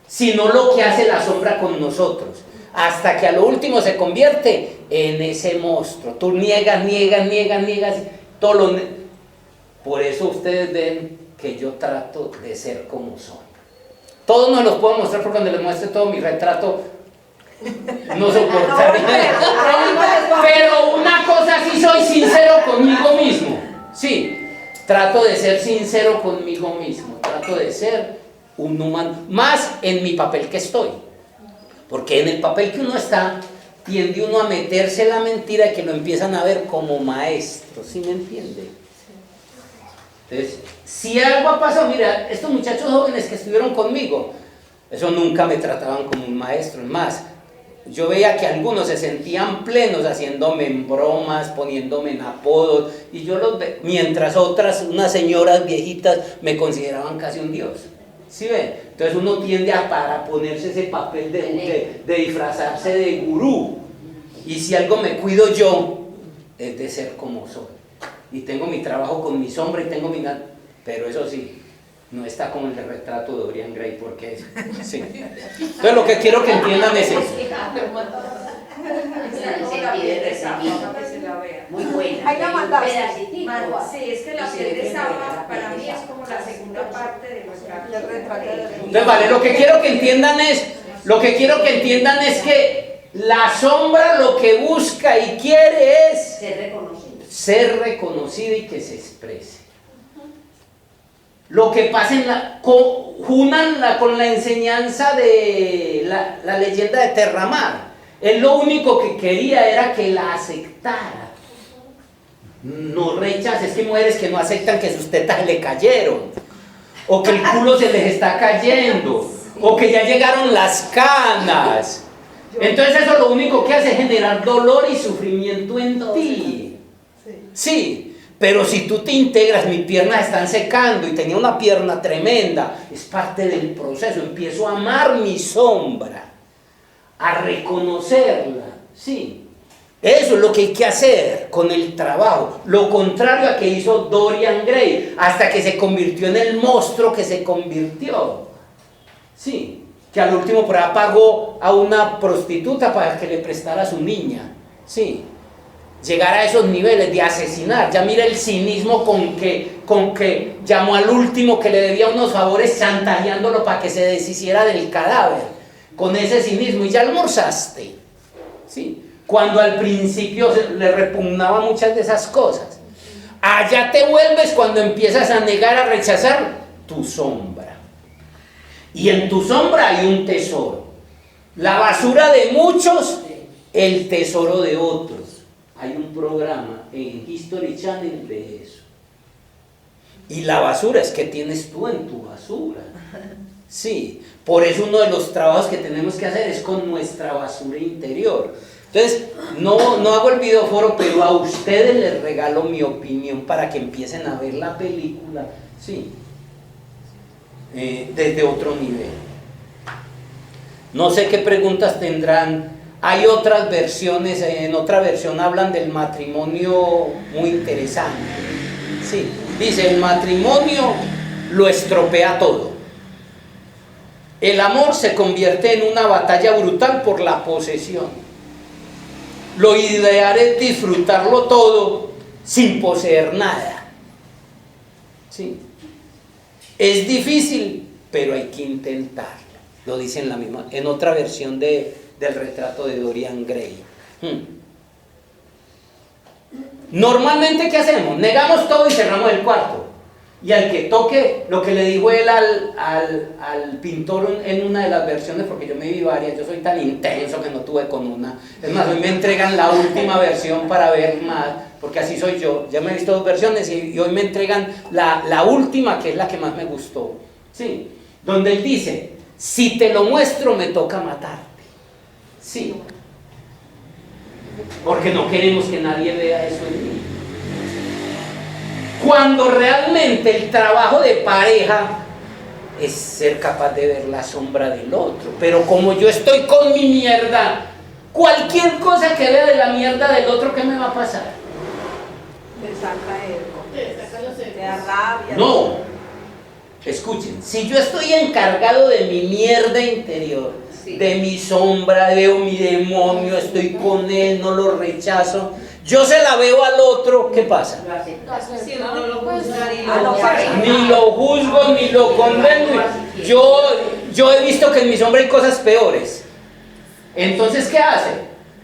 sino lo que hace la sombra con nosotros, hasta que a lo último se convierte en ese monstruo. Tú niegas, todo lo por eso ustedes ven que yo trato de ser como soy. Todos no los puedo mostrar, porque cuando les muestre todo mi retrato no soportaría. Pero una cosa sí, soy sincero conmigo mismo. Sí. Trato de ser sincero conmigo mismo, trato de ser un humano, más en mi papel que estoy, porque en el papel que uno está, tiende uno a meterse la mentira y que lo empiezan a ver como maestro, ¿sí me entiende? Entonces, si algo ha pasado, mira, estos muchachos jóvenes que estuvieron conmigo, eso nunca me trataban como un maestro, es más, yo veía que algunos se sentían plenos haciéndome en bromas, poniéndome en apodos, y yo los veía, mientras otras, unas señoras viejitas, me consideraban casi un dios. ¿Sí ven? Entonces uno tiende para ponerse ese papel de disfrazarse de gurú. Y si algo me cuido yo, es de ser como soy. Y tengo mi trabajo con mi sombra y tengo mi... Pero eso sí, no está como el retrato de Dorian Gray, porque sí. Entonces lo que quiero que entiendan es eso. Muy buena. Hay que mandarse. Sí, es que la piel de Saba para mí es como la segunda parte de nuestra retrato. Entonces, vale, lo que quiero que entiendan es que la sombra lo que busca y quiere es ser reconocida y que se exprese. Lo que pasa júnanla con la enseñanza de la leyenda de Terramar. Él lo único que quería era que la aceptara. No rechaces, es que hay mujeres que no aceptan que sus tetas le cayeron, o que el culo se les está cayendo, o que ya llegaron las canas. Entonces eso lo único que hace es generar dolor y sufrimiento en ti. Sí. Pero si tú te integras, mis piernas están secando y tenía una pierna tremenda, es parte del proceso. Empiezo a amar mi sombra, a reconocerla, sí. Eso es lo que hay que hacer con el trabajo. Lo contrario a que hizo Dorian Gray, hasta que se convirtió en el monstruo que se convirtió. Sí, que al último por ahí pagó a una prostituta para que le prestara a su niña. Sí. Llegar a esos niveles de asesinar. Ya mira el cinismo con que llamó al último que le debía unos favores, chantajeándolo para que se deshiciera del cadáver. Con ese cinismo. Y ya almorzaste. ¿Sí? Cuando al principio le repugnaba muchas de esas cosas. Allá te vuelves cuando empiezas a negar, a rechazar tu sombra. Y en tu sombra hay un tesoro. La basura de muchos, el tesoro de otros. Hay un programa en History Channel de eso. Y la basura es que tienes tú en tu basura. Sí, por eso uno de los trabajos que tenemos que hacer es con nuestra basura interior. Entonces, no hago el videoforo, pero a ustedes les regalo mi opinión para que empiecen a ver la película. Sí. desde otro nivel. No sé qué preguntas tendrán. Hay otras versiones, en otra versión hablan del matrimonio muy interesante. Sí, dice, el matrimonio lo estropea todo. El amor se convierte en una batalla brutal por la posesión. Lo ideal es disfrutarlo todo sin poseer nada. Sí. Es difícil, pero hay que intentarlo. Lo dice en la misma, en otra versión del retrato de Dorian Gray. Normalmente, ¿qué hacemos? Negamos todo y cerramos el cuarto. Y al que toque, lo que le dijo él al pintor en una de las versiones, porque yo me vi varias, yo soy tan intenso que no tuve con una. Es más, hoy me entregan la última versión para ver más, porque así soy yo. Ya me he visto 2 versiones y hoy me entregan la última, que es la que más me gustó. Sí, donde él dice, si te lo muestro me toca matarte. Sí, porque no queremos que nadie vea eso en mí. Cuando realmente el trabajo de pareja es ser capaz de ver la sombra del otro, pero como yo estoy con mi mierda, cualquier cosa que vea de la mierda del otro, ¿qué me va a pasar? Te saca Te saca los te da rabia. No, escuchen, si yo estoy encargado de mi mierda interior, de mi sombra, veo mi demonio, estoy con él, no lo rechazo, yo se la veo al otro, ¿qué pasa? Lo aceptas. Si no lo juzgar y Ni lo juzgo, ni lo condeno. Yo he visto que en mi sombra hay cosas peores. Entonces, ¿qué hace?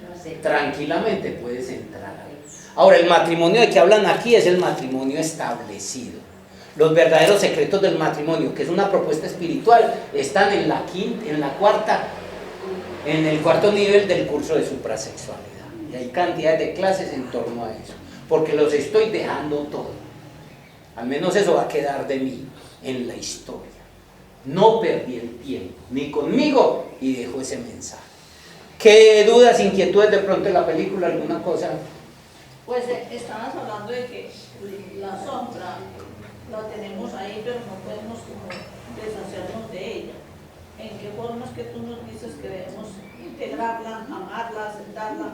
Lo aceptas. Tranquilamente puedes entrar ahí. Ahora, el matrimonio de que hablan aquí es el matrimonio establecido. Los verdaderos secretos del matrimonio, que es una propuesta espiritual, están en el cuarto nivel del curso de suprasexualidad. Y hay cantidad de clases en torno a eso, porque los estoy dejando todo. Al menos eso va a quedar de mí en la historia. No perdí el tiempo, ni conmigo, y dejo ese mensaje. ¿Qué dudas, inquietudes de pronto en la película, alguna cosa? Pues estabas hablando de que la sombra la tenemos ahí, pero no podemos como deshacernos de ella. ¿En qué formas que tú nos dices que debemos integrarla, amarla, aceptarla?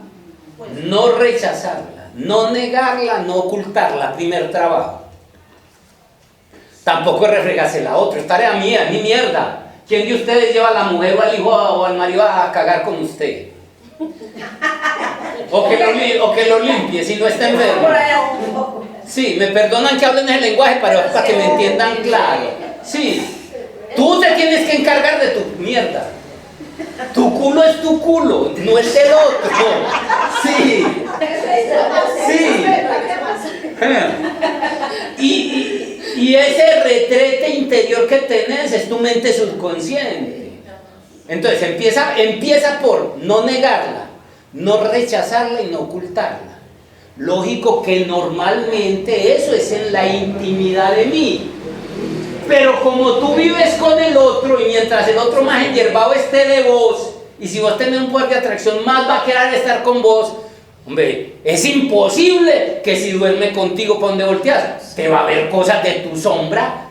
Pues, No rechazarla, no negarla, no ocultarla, primer trabajo. Tampoco es refregarse la otra, es tarea mía, es mi mierda. ¿Quién de ustedes lleva a la mujer o al hijo o al marido a cagar con usted? O que lo limpie si no está enfermo. Sí, me perdonan que hablen ese lenguaje para que me entiendan claro. Sí, tú te tienes que encargar de tu mierda. Tu culo es tu culo, no es del otro. Sí, sí. Y ese retrete interior que tenés es tu mente subconsciente. Entonces empieza por no negarla, no rechazarla y no ocultarla. Lógico que normalmente eso es en la intimidad de mí. Pero como tú vives con el otro y mientras el otro más enyerbado esté de vos, y si vos tenés un poder de atracción, más va a querer estar con vos, hombre, es imposible que si duerme contigo, ¿para dónde volteas? Te va a ver cosas de tu sombra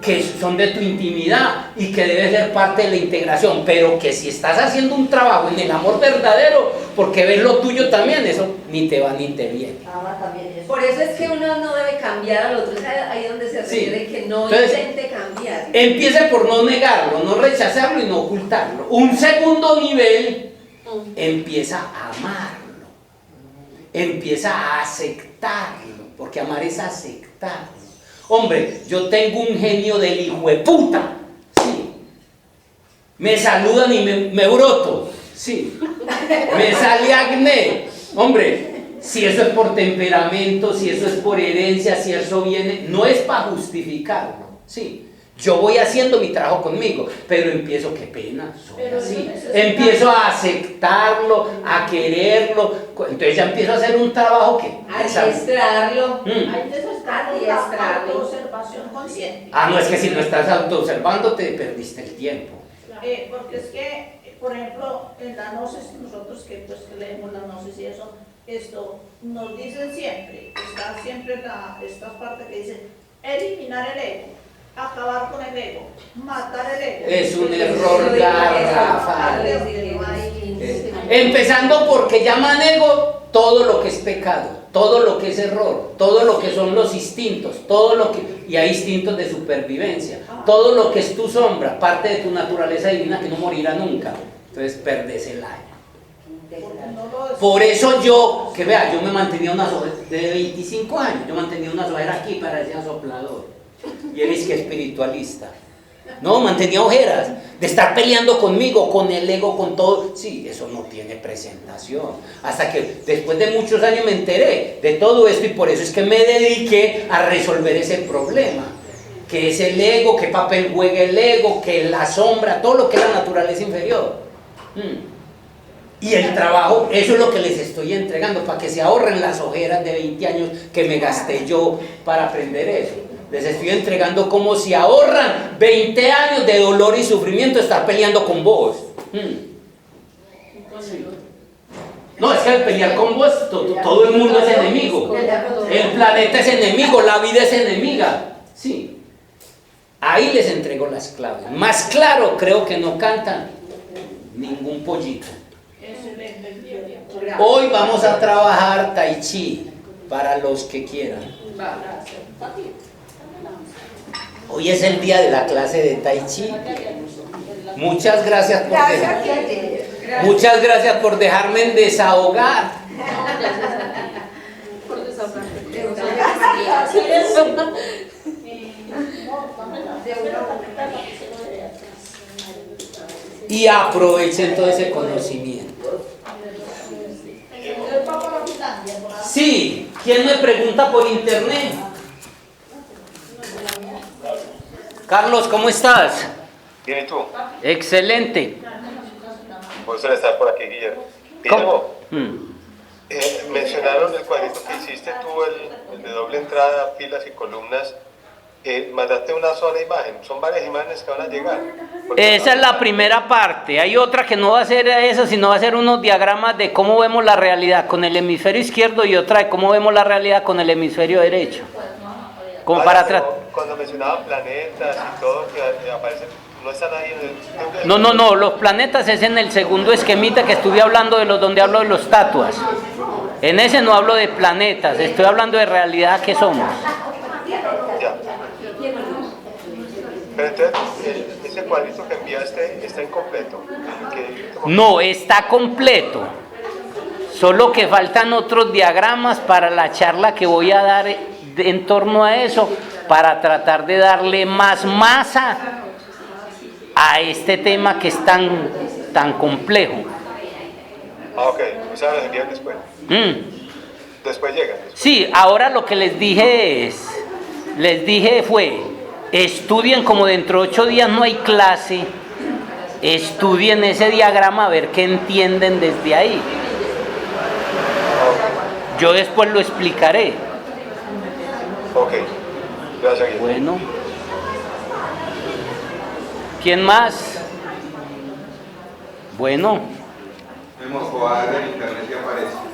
que son de tu intimidad y que debe ser parte de la integración, pero que si estás haciendo un trabajo en el amor verdadero, porque ves lo tuyo también, eso ni te va ni te viene. Por eso es que uno no debe cambiar al otro, es ahí donde se refiere que no intente cambiar. Empieza por no negarlo, no rechazarlo y no ocultarlo. Un segundo nivel, empieza a amarlo, empieza a aceptarlo, porque amar es aceptarlo. Hombre, yo tengo un genio del hijo de puta, sí. Me saludan y me broto, sí. Me sale acné, hombre. Si eso es por temperamento, si eso es por herencia, si eso viene, no es para justificarlo, sí. Yo voy haciendo mi trabajo conmigo, pero empiezo, qué pena, sí. Empiezo a aceptarlo, a querererlo, entonces ya empiezo a hacer un trabajo que... Adiestrarlo. hay que estar en la autoobservación consciente. No, es que si no estás autoobservando te perdiste el tiempo. Porque es que, por ejemplo, en la gnosis, nosotros que leemos la gnosis y eso, esto nos dicen siempre, está siempre esta parte que dice eliminar el ego. acabar con el ego, matar el ego. Es un error garrafal. Empezando porque llaman ego todo lo que es pecado, todo lo que es error, todo lo que son los instintos, todo lo que, y hay instintos de supervivencia, todo lo que es tu sombra, parte de tu naturaleza divina que no morirá nunca. Entonces perdés el aire. Por eso yo, que vea, yo me mantenía unas ojeras de 25 años, yo mantenía unas ojeras aquí para ese soplador. Y él es que espiritualista. No, mantenía ojeras de estar peleando conmigo, con el ego, con todo. Sí, eso no tiene presentación. Hasta que después de muchos años me enteré de todo esto y por eso es que me dediqué a resolver ese problema. Que es el ego, qué papel juega el ego, que la sombra, todo lo que es la naturaleza inferior. Y el trabajo, eso es lo que les estoy entregando, para que se ahorren las ojeras de 20 años que me gasté yo para aprender eso. Les estoy entregando como si ahorran 20 años de dolor y sufrimiento estar peleando con vos. No, es que al pelear con vos, todo el mundo es enemigo. El planeta es enemigo, la vida es enemiga. Sí. Ahí les entrego las claves. Más claro, creo que no cantan ningún pollito. Hoy vamos a trabajar Tai Chi para los que quieran. Hoy es el día de la clase de Tai Chi. Muchas gracias por dejarme desahogar. Y aprovechen todo ese conocimiento. Sí, ¿quién me pregunta por internet? Carlos, ¿cómo estás? Bien, ¿y tú? Excelente. Por eso estar por aquí, Guillermo. Guillermo, mencionaron el cuadrito que hiciste tú, el de doble entrada, filas y columnas. Mandaste una sola imagen, son varias imágenes que van a llegar. Esa es la primera parte. Hay otra que no va a ser eso, sino va a ser unos diagramas de cómo vemos la realidad con el hemisferio izquierdo y otra de cómo vemos la realidad con el hemisferio derecho. Como para cuando mencionaban planetas y todo, que aparecen, no están ahí en el... No, los planetas es en el segundo esquemita que estuve hablando de donde hablo de los tatuas. En ese no hablo de planetas, estoy hablando de realidad que somos. Ya. Pero entonces, ese cuadrito que enviaste está incompleto. No, está completo. Solo que faltan otros diagramas para la charla que voy a dar en torno a eso, para tratar de darle más masa a este tema que es tan complejo. Ah, ok. O sea, los envían después. Después llegan. Sí, ahora lo que les dije fue, estudien, como dentro de 8 días no hay clase, estudien ese diagrama a ver qué entienden desde ahí. Yo después lo explicaré. Ok, gracias, Guillermo. Bueno. ¿Quién más? Bueno. Vemos Joar en internet y aparece.